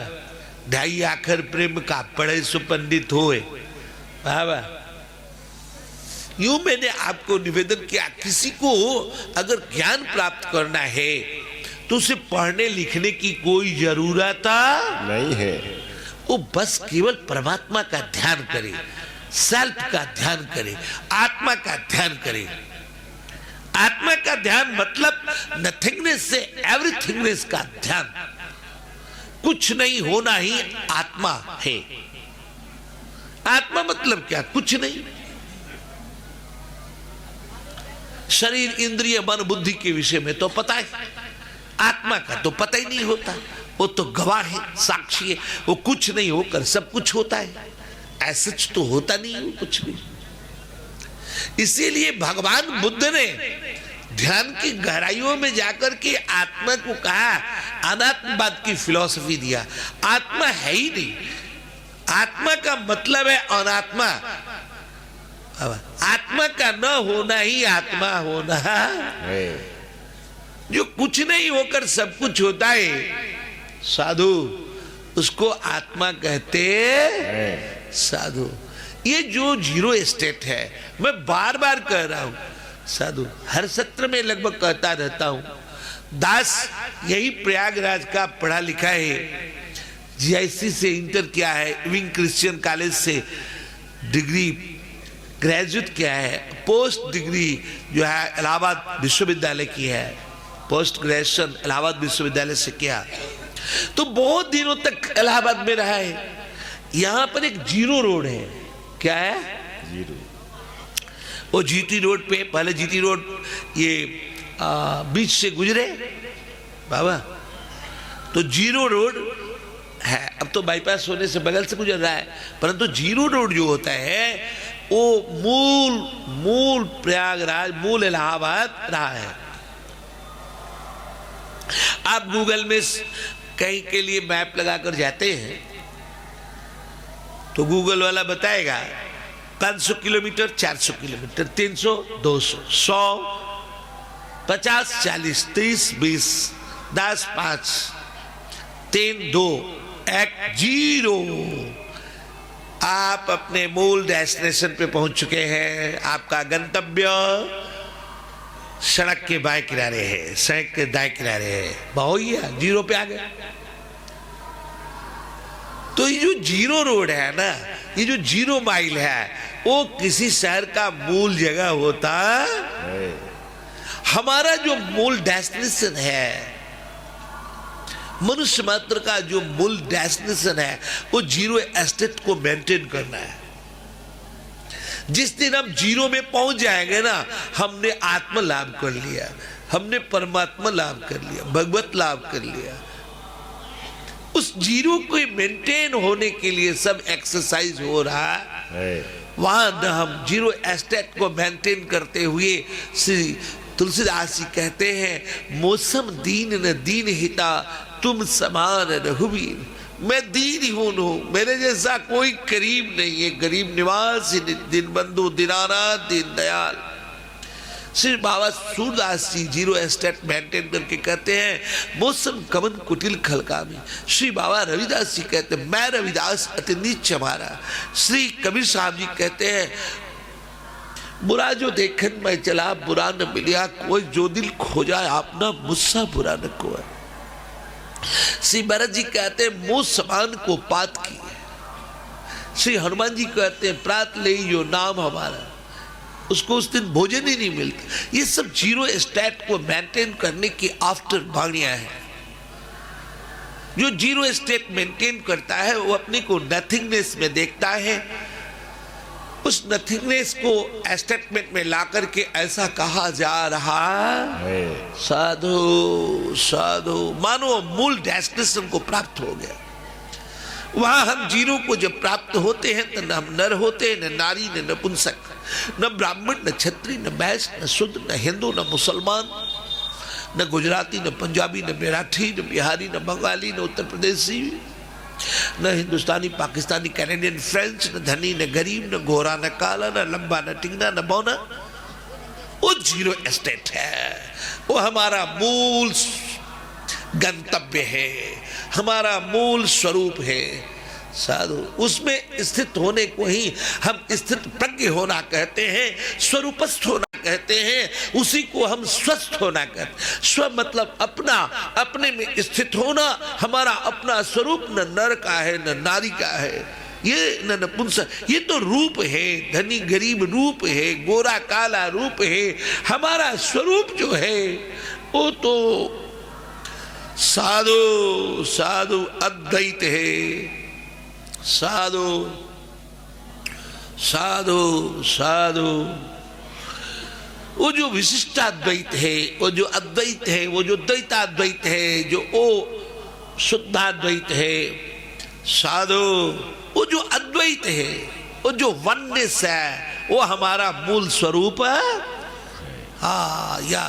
ढाई आखर प्रेम का पढ़े सो पंडित होए। बाबा यूं मैंने आपको निवेदन किया, किसी को अगर ज्ञान प्राप्त करना है तो उसे पढ़ने लिखने की कोई जरूरत नहीं है। वो बस केवल परमात्मा का ध्यान करे, सेल्फ का ध्यान करे, आत्मा का ध्यान करे। आत्मा का ध्यान मतलब नथिंगनेस से एवरीथिंगनेस का ध्यान। कुछ नहीं होना ही आत्मा है। आत्मा मतलब क्या? कुछ नहीं। शरीर, इंद्रिय, मन, बुद्धि के विषय में तो पता है, आत्मा का तो पता ही नहीं होता। वो तो गवाह है, साक्षी है, वो कुछ नहीं होकर सब कुछ होता है, ऐसा तो होता नहीं है कुछ भी। इसीलिए भगवान बुद्ध ने ध्यान की गहराइयों में जाकर के आत्मा को कहा, अनात्मवाद की फिलॉसफी दिया। आत्मा है ही नहीं, आत्मा का मतलब है अनात्मा। आत्मा का न होना ही आत्मा होना है। जो कुछ नहीं होकर सब कुछ होता है साधु, उसको आत्मा कहते साधु। ये जो जीरो स्टेट है, मैं बार बार कह रहा हूं साधु, हर सत्र में लगभग कहता रहता हूं। दास यही प्रयागराज का पढ़ा लिखा है, जीआईसी से इंटर किया है, विंग क्रिश्चियन कॉलेज से डिग्री ग्रेजुएट किया है, पोस्ट डिग्री जो है इलाहाबाद विश्वविद्यालय की है, पोस्ट ग्रेजुएशन इलाहाबाद विश्वविद्यालय से किया। तो बहुत दिनों तक इलाहाबाद में रहा है। यहां पर एक जीरो रोड है, क्या है जीरो, वो जीटी रोड पे, पहले जीटी रोड ये बीच से गुजरे बाबा, तो जीरो रोड है। अब तो बाईपास होने से बगल से गुजर रहा है, परंतु जीरो रोड जो होता है वो मूल प्रयागराज, मूल इलाहाबाद रहा है। आप गूगल में कहीं के लिए मैप लगाकर जाते हैं तो गूगल वाला बताएगा 500 किलोमीटर, 400 किलोमीटर, 300, 200, 100, 50, 40, 30, 20, 10, 5, 3, 2, 1, 0। आप अपने मूल डेस्टिनेशन पे पहुंच चुके हैं। आपका गंतव्य सड़क के बाएं किनारे है, सड़क के दाएं किनारे है, बहुत ही है, जीरो पे आ गए। तो ये जो जीरो रोड है ना, ये जो जीरो माइल है, वो किसी शहर का मूल जगह होता है। हमारा जो मूल डेस्टिनेशन है, मनुष्य मात्र का जो मूल डेस्टिनेशन है, वो जीरो स्टेट को मेंटेन करना है। जिस दिन हम जीरो में पहुंच जाएंगे ना, हमने आत्म लाभ कर लिया, हमने परमात्मा लाभ कर लिया, भगवत लाभ कर लिया। उस जीरो को मेंटेन होने के लिए सब एक्सरसाइज हो रहा है। वहां न हम जीरो स्टेट को मेंटेन करते हुए, श्री तुलसीदास जी कहते हैं, मौसम दीन न दीन हिता तुम समान रघुवीर। मैं दीन ही हूं, मेरे जैसा कोई करीब नहीं है। गरीब निवास दिन बंधु दीनानाथ दीन दयाल। श्री बाबा सूरदास जी जीरो स्टेट मेंटेन करके कहते हैं, मौसम कवन कुटिल खलकामी। श्री बाबा रविदास जी कहते हैं, मैं रविदास अति नीच हमारा। श्री कबीर साहब जी कहते हैं, बुरा जो देखन मैं चला बुरा न मिलिया कोई, जो दिल खोजा अपना मुझसा बुरा न कोई। श्री भरत जी कहते हैं, मुंह समान को पात किए। श्री हनुमान जी कहते हैं, प्रात ले जो नाम हमारा, उसको उस दिन भोजन ही नहीं मिलता। ये सब जीरो स्टेट को मेंटेन करने की आफ्टर वाणियां हैं। जो जीरो स्टेट मेंटेन करता है वो अपने को नथिंगनेस में देखता है। उस नथिंगनेस को स्टेटमेंट में ला करके ऐसा कहा जा रहा है, साधु साधु, मानो मूल डेस्टिनेशन को प्राप्त हो गया। वहां हम जीरो को जब प्राप्त होते हैं तो न हम नर होते, न नारी, न नपुंसक, न ब्राह्मण, न क्षत्रिय, न वैश्य, न शूद्र, न हिंदू, न मुसलमान, न गुजराती, न पंजाबी, न मराठी, न बिहारी, न बंगाली, न उत्तर प्रदेशी, न हिंदुस्तानी, पाकिस्तानी, कैनेडियन, फ्रेंच, न धनी, न गरीब, न गोरा, न काला, न लंबा, न टिंगना, न बौना। वो जीरो स्टेट है। वो हमारा मूल गंतव्य है, हमारा मूल स्वरूप है साधु। उसमें स्थित होने को ही हम स्थित प्रज्ञ होना कहते हैं, स्वरूपस्थ होना कहते हैं, उसी को हम स्वस्थ होना कहते हैं। स्व मतलब अपना, अपने में स्थित होना। हमारा अपना स्वरूप न नर का है न नारी का है, ये न नपुंसक, ये तो रूप है, धनी गरीब रूप है, गोरा काला रूप है। हमारा स्वरूप जो है वो तो साधु साधु अद्वैत है। साधु साधु साधु वो जो विशिष्टाद्वैत है, वो जो अद्वैत है, वो जो द्वैताद्वैत है, जो वो शुद्धाद्वैत है साधु, वो जो अद्वैत है, वो जो वननेस है, वो हमारा मूल स्वरूप है। हाँ, या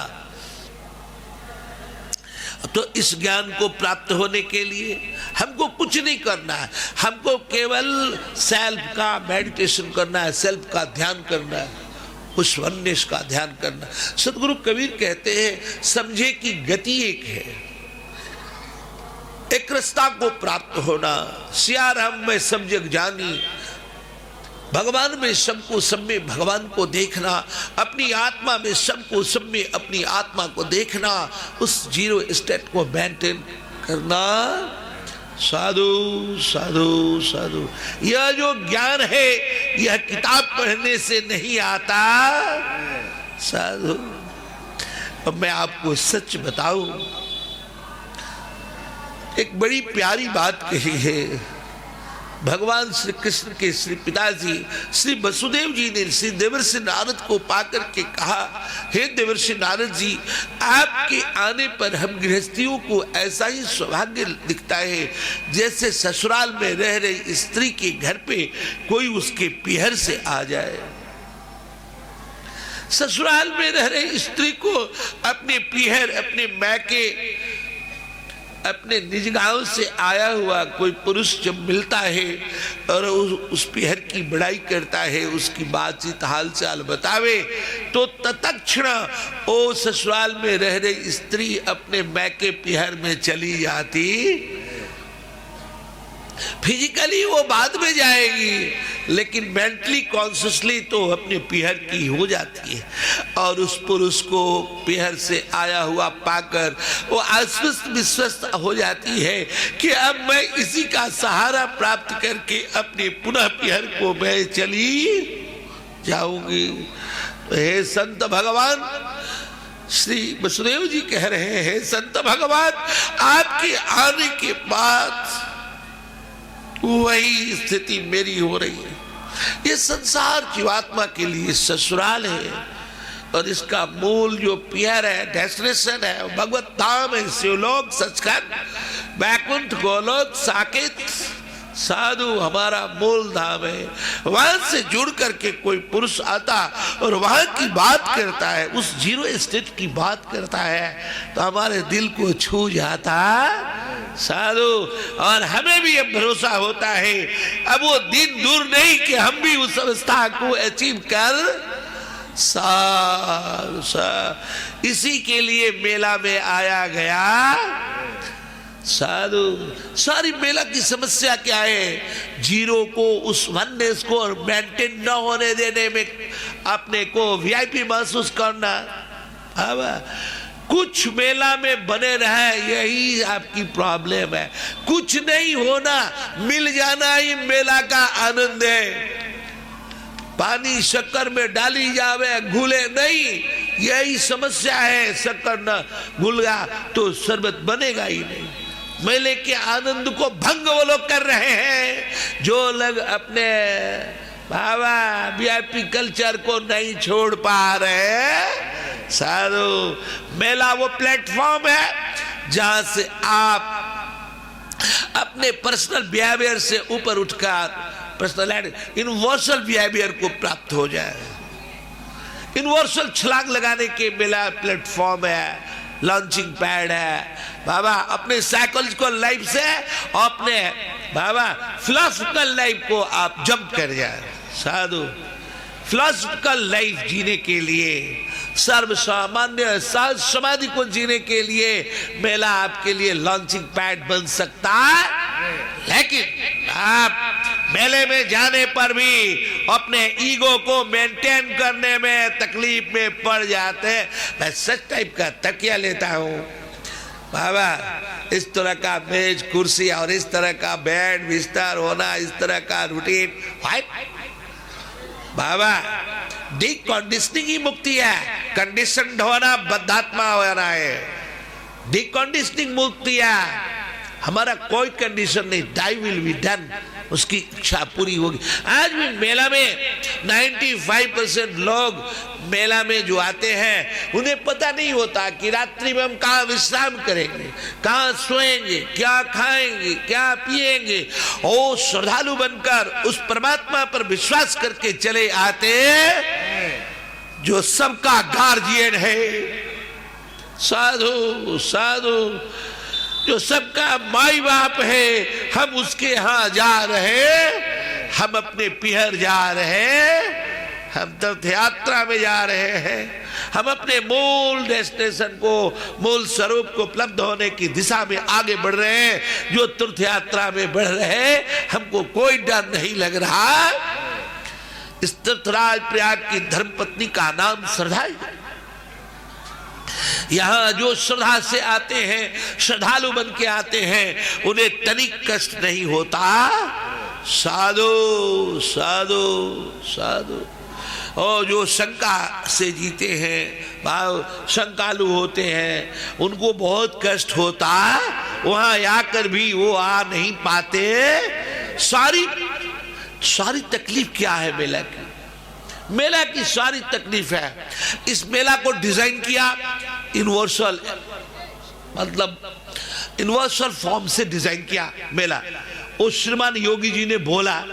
तो इस ज्ञान को प्राप्त होने के लिए हमको कुछ नहीं करना है, हमको केवल सेल्फ का मेडिटेशन करना है, सेल्फ का ध्यान करना है, उस वननेस का ध्यान करना। सदगुरु कबीर कहते हैं समझे कि गति एक है, एक रास्ता को प्राप्त होना। सिया राम में सब जग जानी, भगवान में सबको सब में भगवान को देखना, अपनी आत्मा में सबको सब में अपनी आत्मा को देखना, उस जीरो स्टेट को मेंटेन करना। साधु साधु साधु, यह जो ज्ञान है यह किताब पढ़ने से नहीं आता साधु। अब मैं आपको सच बताऊं, एक बड़ी प्यारी बात कही है भगवान श्री कृष्ण के श्री पिताजी श्री वसुदेव जी ने श्री देवर्षि नारद को पाकर के कहा, हे देवर्षि नारद जी, आपके आने पर हम गृहस्थियों को ऐसा ही सौभाग्य दिखता है जैसे ससुराल में रह रही स्त्री के घर पे कोई उसके पीहर से आ जाए। ससुराल में रह रही स्त्री को अपने पीहर, अपने मैके, अपने निज गांव से आया हुआ कोई पुरुष जब मिलता है और उस पीहर की बड़ाई करता है, उसकी बातचीत हाल चाल बतावे, तो तत्क्षण वो ससुराल में रह रही स्त्री अपने मैके पीहर में चली जाती। फिजिकली वो बाद में जाएगी, लेकिन मेंटली कॉन्शियसली तो अपने पीहर की हो जाती है। और उस पुरुष को पीहर से आया हुआ पाकर वो आश्वस्त विश्वस्त हो जाती है कि अब मैं इसी का सहारा प्राप्त करके अपने पुनः पीहर को मैं चली जाऊंगी। तो हे संत भगवान, श्री वसुदेव जी कह रहे हैं, संत भगवान, आपके आने के बाद वही स्थिति मेरी हो रही है। ये संसार जीवात्मा के लिए ससुराल है और इसका मूल जो पीहर है, डेस्टिनेशन है, भगवत धाम है, शिवलोक, सचखंड, बैकुंठ, गोलोक, साकेत साधु हमारा मूल धाम है। वहां से जुड़ करके कोई पुरुष आता और वहां की बात करता है, उस जीरो स्टेट की बात करता है, तो हमारे दिल को छू जाता साधु। और हमें भी अब भरोसा होता है, अब वो दिन दूर नहीं कि हम भी उस अवस्था को अचीव कर इसी के लिए मेला में आया गया साधु। सारी मेला की समस्या क्या है? जीरो को, उस वननेस को मेंटेन न होने देने में अपने को वीआईपी महसूस करना। कुछ मेला में बने रहे, यही आपकी प्रॉब्लम है। कुछ नहीं होना, मिल जाना ही मेला का आनंद है। पानी शक्कर में डाली जावे, घुले नहीं, यही समस्या है। शक्कर न घुल गया तो शरबत बनेगा ही नहीं। मेले के आनंद को भंग वो लोग कर रहे हैं जो लोग अपने बाबा वीआईपी कल्चर को नहीं छोड़ पा रहे साधु। मेला वो प्लेटफॉर्म है जहां से आप अपने पर्सनल बिहेवियर से ऊपर उठकर पर्सनल यूनिवर्सल बिहेवियर को प्राप्त हो जाए। यूनिवर्सल छलांग लगाने के मेला प्लेटफॉर्म है, लॉन्चिंग पैड है बाबा। अपने साइकोलॉजिकल लाइफ से अपने बाबा फिलोसफिकल लाइफ को आप जंप कर जाए साधु। फिलोसफिकल लाइफ जीने के लिए, सर्व सामान्य सहज समाधि को जीने के लिए मेला आपके लिए लॉन्चिंग पैड बन सकता है। लेकिन आप मेले में जाने पर भी अपने ईगो को मेंटेन करने में तकलीफ में पड़ जाते हैं। मैं सच टाइप का तकिया लेता हूं बाबा, इस तरह का मेज कुर्सी और इस तरह का बेड बिस्तर होना, इस तरह का रूटीन बाबा डिकंडीशनिंग ही मुक्ति है। कंडीशन होना बद्धात्मा होना है। डिकंडीशनिंग मुक्ति है। हमारा कोई कंडीशन नहीं, दाई विल बी डन, उसकी इच्छा पूरी होगी। आज भी मेला में 95% लोग मेला में जो आते हैं उन्हें पता नहीं होता कि रात्रि में हम कहाँ विश्राम करेंगे, कहाँ सोएंगे, क्या खाएंगे, क्या पिएंगे। ओ श्रद्धालु बनकर उस परमात्मा पर विश्वास करके चले आते जो सबका गार्जियन है, साधु साधु, जो सबका माई बाप है। हम उसके यहां जा रहे, हम अपने पिहर जा रहे, हम तीर्थ यात्रा में जा रहे हैं, हम अपने मूल डेस्टिनेशन को, मूल स्वरूप को उपलब्ध होने की दिशा में आगे बढ़ रहे हैं। जो तीर्थ यात्रा में बढ़ रहे हैं, हमको कोई डर नहीं लग रहा। इस तीर्थराज प्रयाग की धर्मपत्नी का नाम श्रद्धा है। यहां जो श्रद्धा से आते हैं, श्रद्धालु बन के आते हैं, उन्हें तनिक कष्ट नहीं होता। साधु साधु साधु। और जो शंका से जीते हैं, भाव शंकालु होते हैं, उनको बहुत कष्ट होता। वहां आकर भी वो आ नहीं पाते। सारी तकलीफ क्या है मेला की? मेला की सारी तकलीफ है। इस मेला को डिजाइन किया यूनिवर्सल, मतलब यूनिवर्सल फॉर्म से डिजाइन किया मेला। उस श्रीमान योगी जी ने बोला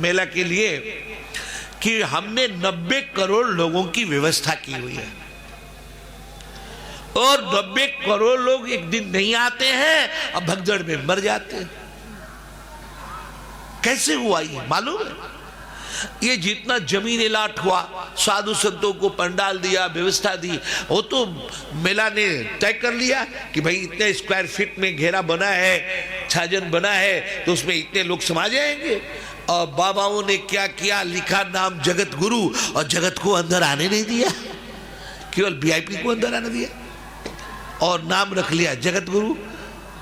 मेला के लिए कि हमने 90 करोड़ लोगों की व्यवस्था की हुई है और 90 करोड़ लोग एक दिन नहीं आते हैं और भगदड़ में मर जाते हैं। कैसे हुआ ये मालूम है? ये जितना जमीन इलाट हुआ, साधु संतों को पंडाल दिया, व्यवस्था दी, वो तो मेला ने तय कर लिया कि भाई इतने स्क्वायर फीट में घेरा बना है, छाजन बना है, तो उसमें इतने लोग समा जाएंगे। और बाबाओं ने क्या किया, लिखा नाम जगत गुरु, और जगत को अंदर आने नहीं दिया, केवल वीआईपी को अंदर आने दिया और नाम रख लिया जगत गुरु।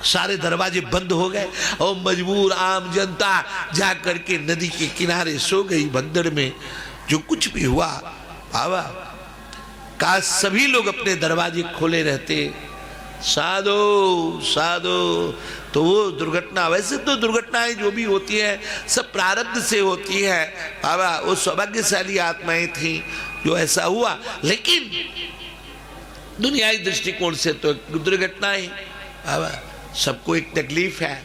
सारे दरवाजे बंद हो गए और मजबूर आम जनता जा करके नदी के किनारे सो गई भगदड़ में। जो कुछ भी हुआ, बाबा काश सभी लोग अपने दरवाजे खोले रहते। साधो साधो। तो वो दुर्घटना, वैसे तो दुर्घटनाएं जो भी होती है सब प्रारब्ध से होती है बाबा। वो सौभाग्यशाली आत्माएं थी जो ऐसा हुआ, लेकिन दुनियाई दृष्टिकोण से तो दुर्घटनाएं बाबा, सबको एक तकलीफ है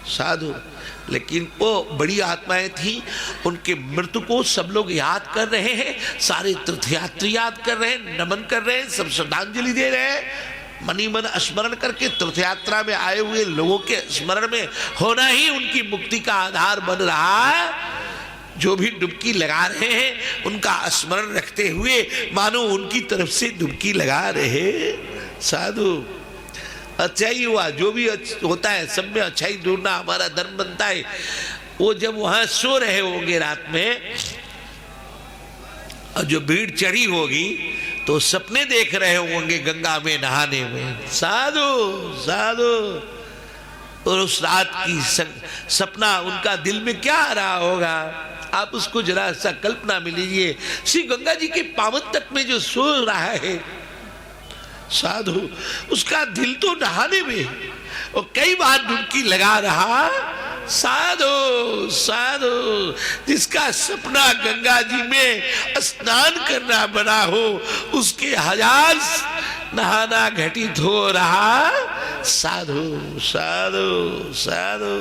साधु। लेकिन वो बड़ी आत्माएं थी, उनके मृत्यु को सब लोग याद कर रहे हैं, सारे तीर्थयात्री याद कर रहे हैं, नमन कर रहे हैं, सब श्रद्धांजलि दे रहे हैं। मनी मन स्मरण करके तीर्थयात्रा में आए हुए लोगों के स्मरण में होना ही उनकी मुक्ति का आधार बन रहा है। जो भी डुबकी लगा रहे हैं उनका स्मरण रखते हुए मानो उनकी तरफ से डुबकी लगा रहे। साधु अच्छा ही हुआ, जो भी होता है सब में अच्छाई ढूंढना हमारा धर्म बनता है। वो जब वहां सो रहे होंगे रात में और जो भीड़ चढ़ी होगी तो सपने देख रहे होंगे गंगा में नहाने में। साधु साधु। और उस रात की सपना उनका दिल में क्या आ रहा होगा, आप उसको जरा सा कल्पना में लीजिए। श्री गंगा जी के पावन तट में जो सो रहा है साधु, उसका दिल तो नहाने में और कई बार डुबकी लगा रहा। साधु साधु। जिसका सपना गंगा जी में स्नान करना बना हो, उसके हजार नहाना घटित हो रहा। साधु साधु साधु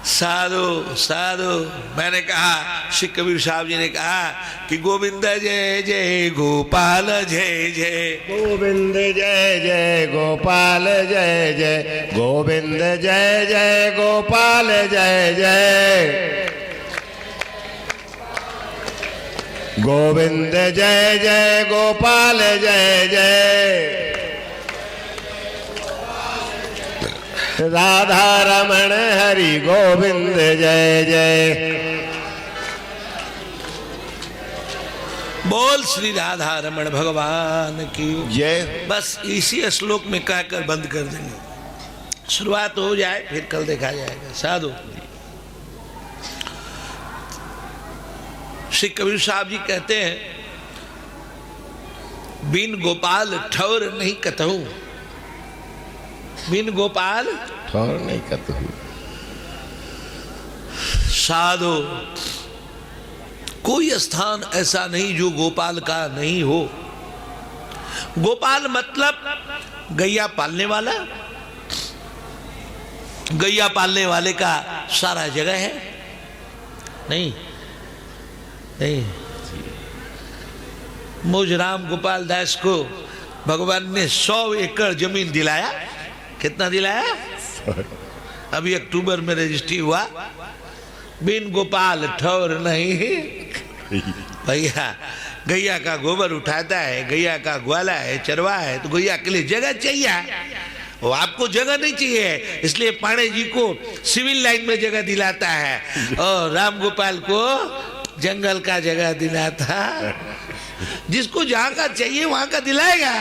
साधु साधु। मैंने कहा, श्री कबीर साहब जी ने कहा कि गोविंद जय जय गोपाल जय जय, गोविंद जय जय गोपाल जय जय, गोविंद जय जय गोपाल जय जय, गोविंद जय जय गोपाल जय जय। राधा रमण हरि गोविंद जय जय। बोल श्री राधा रमण भगवान की जय। बस इसी श्लोक में कहकर बंद कर देंगे। शुरुआत हो जाए फिर कल देखा जाएगा। साधु। श्री कबीर साहब जी कहते हैं, बिन गोपाल ठौर नहीं कतहूं, बिन गोपाल ठौर नहीं कतहु। साधो, कोई स्थान ऐसा नहीं जो गोपाल का नहीं हो। गोपाल मतलब गैया पालने वाला, गैया पालने वाले का सारा जगह है। नहीं नहीं, मुझ राम गोपाल दास को भगवान ने 100 एकड़ जमीन दिलाया। कितना दिलाया? अभी अक्टूबर में रजिस्ट्री हुआ। बिन गोपाल ठौर नहीं। भैया गैया का गोबर उठाता है, गैया का ग्वाला है, चरवा है, तो गैया के लिए जगह चाहिए। वो आपको जगह नहीं चाहिए, इसलिए पांडे जी को सिविल लाइन में जगह दिलाता है और राम गोपाल को जंगल का जगह दिलाता। जिसको जहां का चाहिए वहां का दिलाएगा।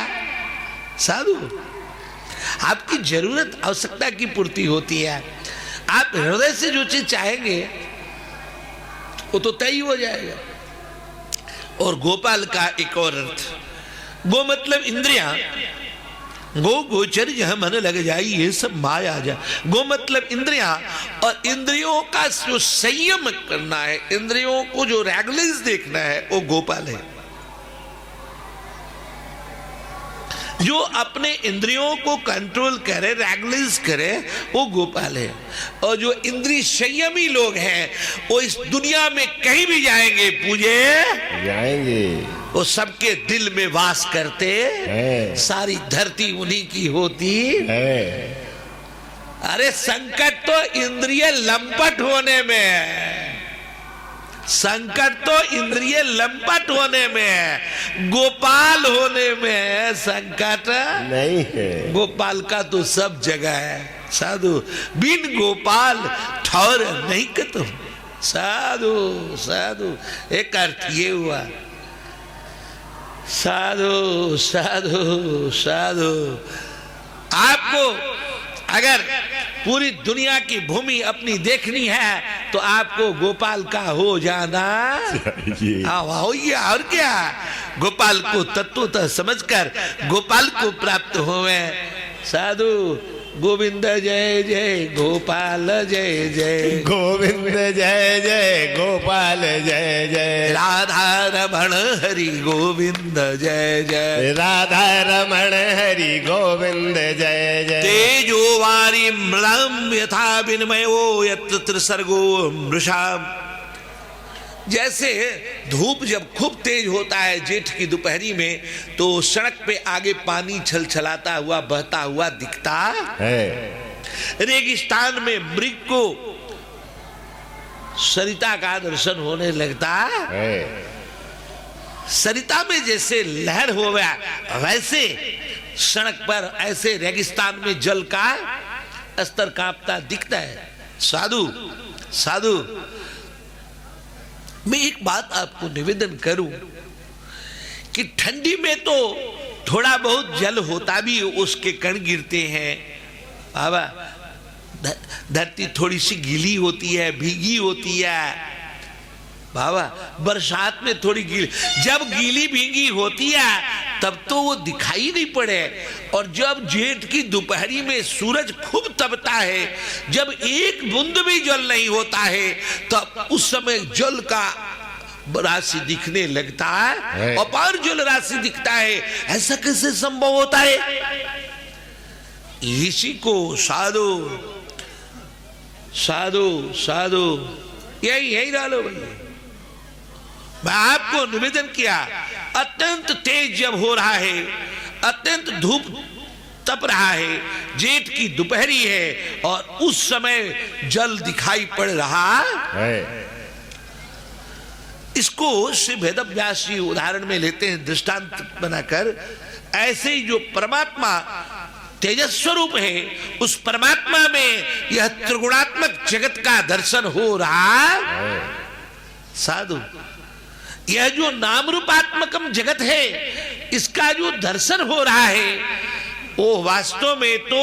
साधु, आपकी जरूरत आवश्यकता की पूर्ति होती है। आप हृदय से जो चीज चाहेंगे वो तो तय हो जाएगा। और गोपाल का एक और अर्थ, गो मतलब इंद्रियां, गो गोचर जहां मन लग जाए ये सब माया जा। गो मतलब इंद्रियां, और इंद्रियों का जो संयम करना है, इंद्रियों को जो रेगुलेंस देखना है, वो गोपाल है। जो अपने इंद्रियों को कंट्रोल करे, रेगुलेंस करे, वो गोपाल है। और जो इंद्रिय संयमी लोग हैं वो इस दुनिया में कहीं भी जाएंगे, पूजे जाएंगे, वो सबके दिल में वास करते है। सारी धरती उन्हीं की होती है। अरे संकट तो इंद्रिय लंपट होने में है। संकट तो इंद्रिय लंपट होने में है, गोपाल होने में है संकट नहीं है। गोपाल का तो सब जगह है। साधु, बिन गोपाल ठौर नहीं कतो। साधु साधु, एक अर्थ ये हुआ। साधु साधु साधु, आपको अगर पूरी दुनिया की भूमि अपनी देखनी है तो आपको गोपाल का हो जाना हो गया। और क्या, गोपाल को तत्वतः समझकर गोपाल को प्राप्त होवे। साधु, गोविंद जय जय गोपाल जय जय, गोविंद जय जय गोपाल जय जय, राधा रमण हरि गोविंद जय जय, राधा रमण हरि गोविंद जय जय। तेजो वारी मृदम यथा विनिमयो यत्र त्रिसर्गो मृषा। जैसे धूप जब खूब तेज होता है जेठ की दोपहरी में, तो सड़क पे आगे पानी छलछलाता हुआ बहता हुआ दिखता है। रेगिस्तान में मृग को सरिता का दर्शन होने लगता है। सरिता में जैसे लहर हो गया, वैसे सड़क पर ऐसे रेगिस्तान में जल का स्तर कांपता दिखता है। साधु साधु, मैं एक बात आपको निवेदन करूं कि ठंडी में तो थोड़ा बहुत जल होता भी, उसके कण गिरते हैं। बाबा, धरती थोड़ी सी गीली होती है, भीगी होती है। बाबा, बरसात में थोड़ी गीली, जब गीली भीगी होती है तब तो वो दिखाई नहीं पड़े। और जब जेठ की दोपहरी में सूरज खूब तपता है, जब एक बूंद भी जल नहीं होता है, तब उस समय जल का राशि दिखने लगता है, अपार जल राशि दिखता है। ऐसा कैसे संभव होता है? इसी को साधु साधु साधु यही डालो भैया। मैं आपको निवेदन किया, अत्यंत तेज जब हो रहा है, अत्यंत धूप तप रहा है, जेठ की दोपहरी है और उस समय जल दिखाई पड़ रहा है। इसको श्री वेदव्यास जी उदाहरण में लेते हैं दृष्टांत बनाकर। ऐसे ही जो परमात्मा तेजस्वरूप है, उस परमात्मा में यह त्रिगुणात्मक जगत का दर्शन हो रहा है। साधु, यह जो नाम रूपात्मकम जगत है, इसका जो दर्शन हो रहा है, वो वास्तव में तो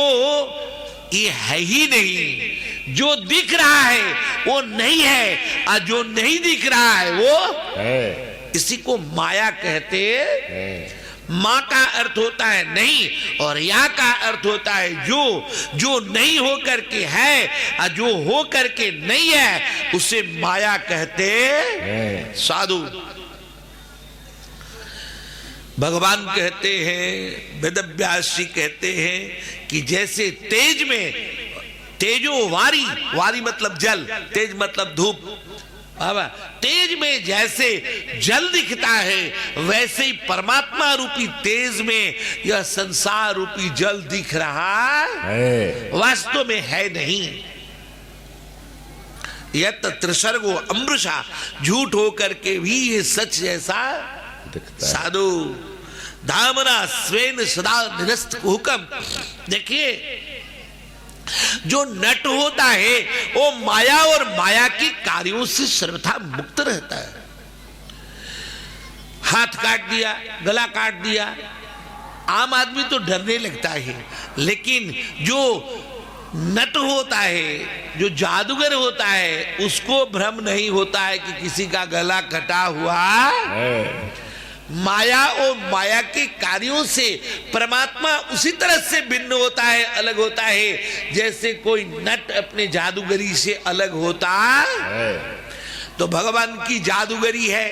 ये है ही नहीं। जो दिख रहा है वो नहीं है, और जो नहीं दिख रहा है वो है। इसी को माया कहते हैं। मां का अर्थ होता है नहीं, और या का अर्थ होता है जो नहीं हो करके है और जो हो करके नहीं है उसे माया कहते हैं। साधु भगवान कहते हैं, वेदव्यास जी कहते हैं कि जैसे तेज में तेजो वारी, वारी मतलब जल, तेज मतलब धूप, तेज में जैसे जल दिखता है वैसे ही परमात्मा रूपी तेज में यह संसार रूपी जल दिख रहा है, वास्तव में है नहीं। यह त्रिसर्गो अमृषा, झूठ होकर के भी ये सच जैसा साधु धामना स्वेन सदा निरस्त हुकम। देखिए जो नट होता है वो माया और माया के कार्यों से सर्वथा मुक्त रहता है। हाथ काट दिया, गला काट दिया, आम आदमी तो डरने लगता है, लेकिन जो नट होता है, जो जादूगर होता है, उसको भ्रम नहीं होता है कि किसी का गला कटा हुआ है। माया और माया के कार्यों से परमात्मा उसी तरह से भिन्न होता है, अलग होता है, जैसे कोई नट अपने जादूगरी से अलग होता है। तो भगवान की जादूगरी है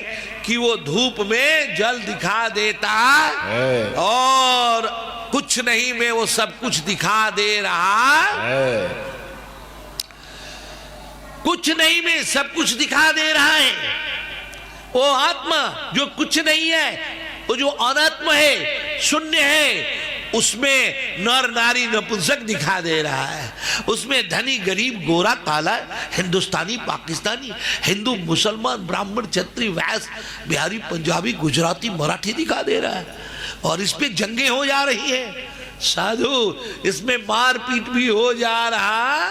कि वो धूप में जल दिखा देता है और कुछ नहीं में वो सब कुछ दिखा दे रहा है, कुछ नहीं में सब कुछ दिखा दे रहा है। वो आत्मा जो कुछ नहीं है, वो जो अनात्मा है, शून्य है, उसमें नर नारी नपुंसक दिखा दे रहा है, उसमें धनी गरीब गोरा काला, हिंदुस्तानी पाकिस्तानी, हिंदू मुसलमान ब्राह्मण क्षत्रिय वैश्य बिहारी पंजाबी गुजराती मराठी दिखा दे रहा है, और इस पे जंगें हो जा रही है। साधु इसमें मारपीट भी हो जा रहा।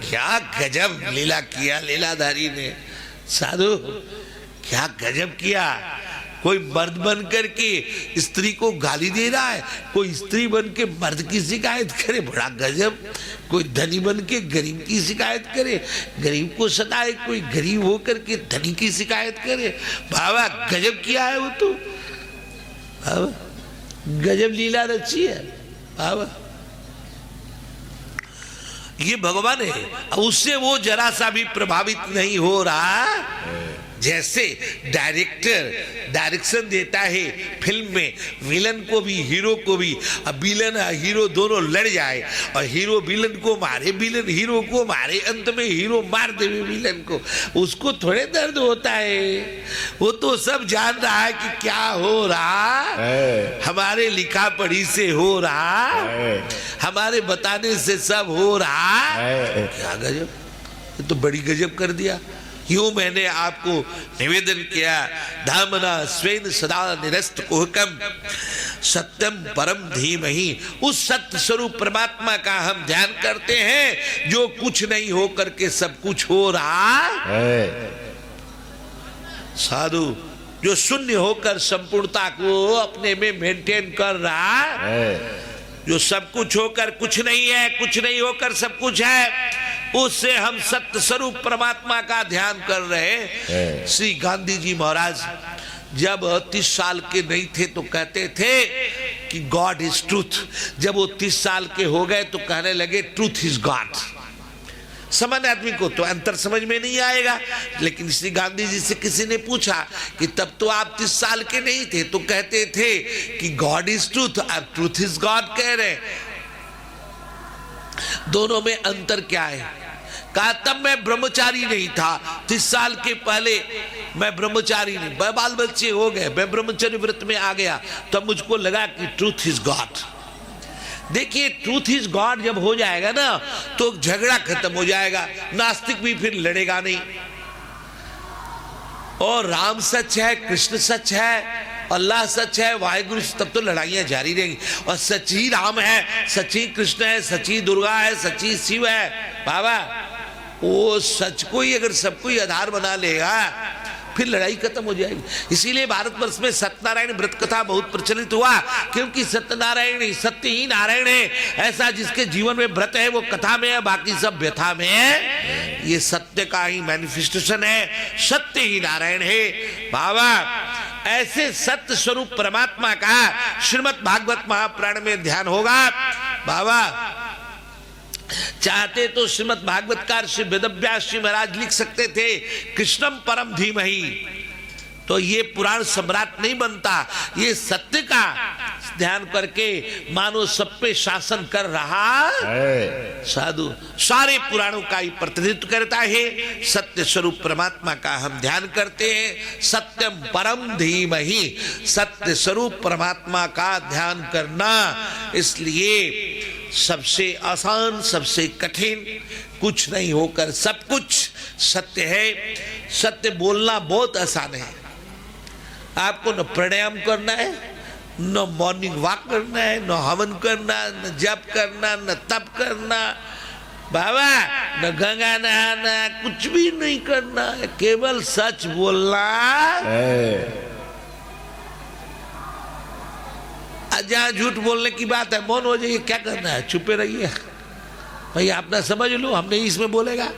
क्या गजब लीला किया लीलाधारी ने, साधु क्या गजब किया। कोई मर्द बन करके स्त्री को गाली दे रहा है, कोई स्त्री बन के मर्द की शिकायत करे, बड़ा गजब। कोई धनी बन के गरीब की शिकायत करे, गरीब को सताए, कोई गरीब होकर के धनी की शिकायत करे। बाबा गजब किया है वो तो, बाबा गजब लीला रची है बाबा। ये भगवान है, उससे वो जरा सा भी प्रभावित नहीं हो रहा। जैसे डायरेक्टर डायरेक्शन देता है फिल्म में, विलन को भी हीरो को भी, अब विलन हीरो दोनों लड़ जाए और हीरो विलन को मारे, विलन हीरो को मारे, अंत में हीरो मार दे विलन को, उसको थोड़े दर्द होता है। वो तो सब जान रहा है कि क्या हो रहा है, हमारे लिखा पढ़ी से हो रहा, हमारे बताने से सब हो रहा। क्या गजब, ये तो बड़ी गजब कर दिया। यूं मैंने आपको निवेदन किया, धामना स्वेन सदा निरस्त कुहकम सत्यम परम धीमहि। उस सत्य स्वरूप परमात्मा का हम ध्यान करते हैं जो कुछ नहीं हो करके सब कुछ हो रहा है। साधु जो शून्य होकर संपूर्णता को अपने में मेंटेन कर रहा है, जो सब कुछ होकर कुछ नहीं है, कुछ नहीं होकर सब कुछ है, उससे हम सत्य स्वरूप परमात्मा का ध्यान कर रहे हैं। श्री गांधी जी महाराज जब 30 साल के नहीं थे तो कहते थे कि गॉड इज ट्रूथ। जब वो 30 साल के हो गए तो कहने लगे ट्रूथ इज गॉड। सामान्य आदमी को तो अंतर समझ में नहीं आएगा, लेकिन श्री गांधी जी से किसी ने पूछा कि तब तो आप 30 साल के नहीं थे तो कहते थे कि गॉड इज ट्रूथ, अब ट्रूथ इज गॉड कह रहे। दोनों में अंतर क्या है? कहा तब मैं ब्रह्मचारी नहीं था, 30 साल के पहले मैं ब्रह्मचारी नहीं, बाल बच्चे हो गए, मैं ब्रह्मचर्य व्रत में आ गया, तब मुझको लगा कि ट्रूथ इज गॉड। देखिए ट्रूथ इज गॉड जब हो जाएगा ना तो झगड़ा खत्म हो जाएगा, नास्तिक भी फिर लड़ेगा नहीं। और राम सच है, कृष्ण सच है, अल्लाह सच है, वाहिगुरु, तब तो लड़ाइयां जारी रहेंगी। और सच ही राम है, सच ही कृष्ण है, सच ही दुर्गा है, सच ही शिव है। बाबा वो सच को ही अगर सबको ही आधार बना लेगा फिर लड़ाई खत्म हो जाएगी। इसीलिए भारतवर्ष में सत्यनारायण व्रत कथा बहुत प्रचलित हुआ, क्योंकि सत्यनारायण सत्य ही नारायण है। ऐसा जिसके जीवन में व्रत है वो कथा में है, बाकी सब व्यथा में है। ये सत्य का ही मैनिफेस्टेशन है, सत्य ही नारायण है। बाबा ऐसे सत्य स्वरूप परमात्मा का श्रीमद् भागवत महापुराण में ध्यान होगा। बाबा चाहते तो श्रीमद् भागवतकार श्री वेदव्यास जी महाराज लिख सकते थे कृष्णम परम धीमहि, तो ये पुराण सम्राट नहीं बनता। ये सत्य का ध्यान करके मानो सब पे शासन कर रहा साधु सारे पुराणों का ही प्रतिनिधित्व करता है। सत्य स्वरूप परमात्मा का हम ध्यान करते हैं। सत्यम परम धीमहि, सत्य स्वरूप परमात्मा का ध्यान करना इसलिए सबसे आसान सबसे कठिन कुछ नहीं होकर सब कुछ सत्य है। सत्य बोलना बहुत आसान है। आपको न प्राणायाम करना है, न मॉर्निंग वॉक करना है, न हवन करना, न जप करना, न तप करना बाबा, न गंगा नहाना, कुछ भी नहीं करना है, केवल सच बोलना। जहाँ झूठ बोलने की बात है मौन हो जाइए, क्या करना है, चुपे रहिए भाई, आप ना समझ लो, हमने इसमें बोलेगा।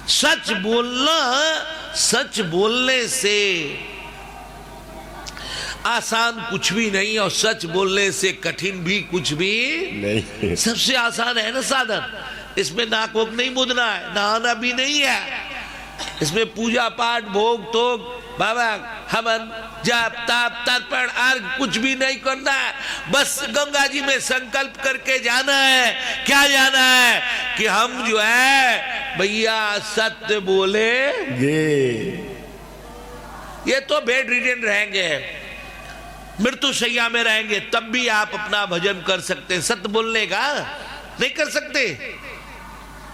सच बोलना, सच बोलने से आसान कुछ भी नहीं और सच बोलने से कठिन भी कुछ भी नहीं। सबसे आसान है ना साधन, इसमें नाक वोक नहीं मुदना है, नहाना भी नहीं है, इसमें पूजा पाठ भोग तोग बाबा हवन जाप ताप तर्पण अर्घ कुछ भी नहीं करना है। बस गंगा जी में संकल्प करके जाना है। क्या जाना है कि हम जो है भैया सत्य बोलेंगे। ये तो बेड रिडन रहेंगे, मृत्यु शैया में रहेंगे, तब भी आप अपना भजन कर सकते हैं। सत्य बोलने का नहीं कर सकते,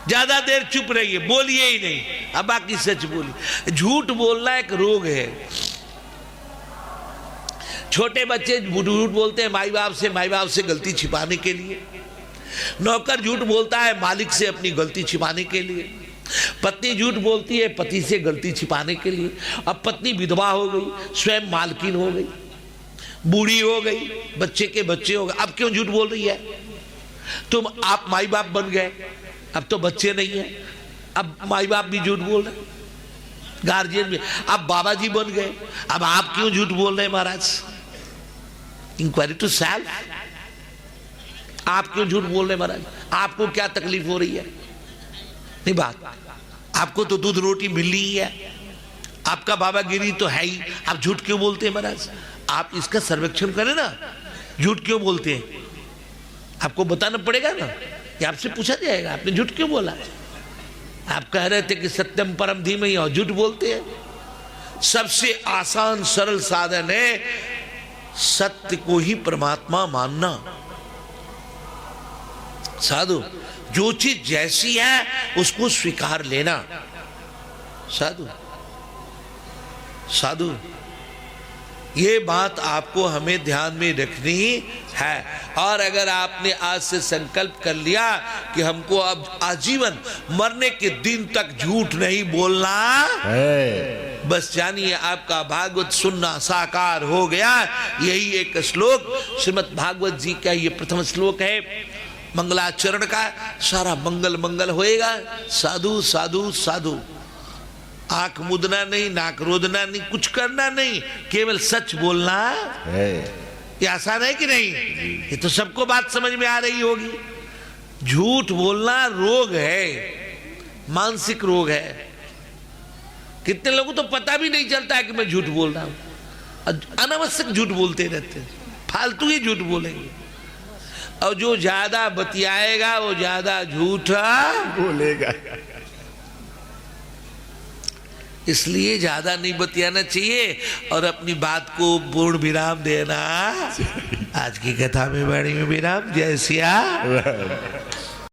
ज्यादा देर चुप रहिए, बोलिए ही नहीं, अब बाकी सच बोलिए। झूठ बोलना एक रोग है। छोटे बच्चे झूठ बोलते हैं माई बाप से गलती छिपाने के लिए। नौकर झूठ बोलता है मालिक से अपनी गलती छिपाने के लिए। पत्नी झूठ बोलती है पति से गलती छिपाने के लिए। अब पत्नी विधवा हो गई, स्वयं मालकिन हो गई, बूढ़ी हो गई, बच्चे के बच्चे हो गए, अब क्यों झूठ बोल रही है? तुम आप माई बाप बन गए, अब तो बच्चे नहीं है, अब माई बाप भी झूठ बोल रहे, गार्जियन भी, अब बाबा जी बन गए, अब आप क्यों झूठ बोल रहे हैं महाराज? इंक्वायरी टू सेल्फ, आप क्यों झूठ बोल रहे हैं महाराज? आपको क्या तकलीफ हो रही है? नहीं बात, आपको तो दूध रोटी मिल रही है, आपका बाबागिरी तो है ही, आप झूठ क्यों बोलते हैं महाराज? आप इसका सर्वेक्षण करें ना, झूठ क्यों बोलते हैं? आपको बताना पड़ेगा ना, ये आपसे पूछा जाएगा आपने झूठ क्यों बोला? आप कह रहे थे कि सत्यम परम धीमहि और झूठ बोलते हैं। सबसे आसान सरल साधन है सत्य को ही परमात्मा मानना। साधु जो चीज जैसी है उसको स्वीकार लेना। साधु साधु ये बात आपको हमें ध्यान में रखनी है। और अगर आपने आज से संकल्प कर लिया कि हमको अब आजीवन मरने के दिन तक झूठ नहीं बोलना है, बस जानिए आपका भागवत सुनना साकार हो गया। यही एक श्लोक श्रीमद् भागवत जी का ये प्रथम श्लोक है मंगलाचरण का। सारा मंगल मंगल होएगा। साधु साधु साधु, आंख मुदना नहीं, नाक रोदना नहीं, कुछ करना नहीं, केवल सच बोलना है। ये आसान है कि नहीं? ये तो सबको बात समझ में आ रही होगी। झूठ बोलना रोग है, मानसिक रोग है। कितने लोगों को तो पता भी नहीं चलता है कि मैं झूठ बोल रहा हूं, अनावश्यक झूठ बोलते रहते हैं, फालतू ही झूठ बोलेंगे। और जो ज्यादा बतियाएगा वो ज्यादा झूठा बोलेगा। इसलिए ज्यादा नहीं बतियाना चाहिए और अपनी बात को पूर्ण विराम देना। आज की कथा में वाणी में विराम। जय सिया।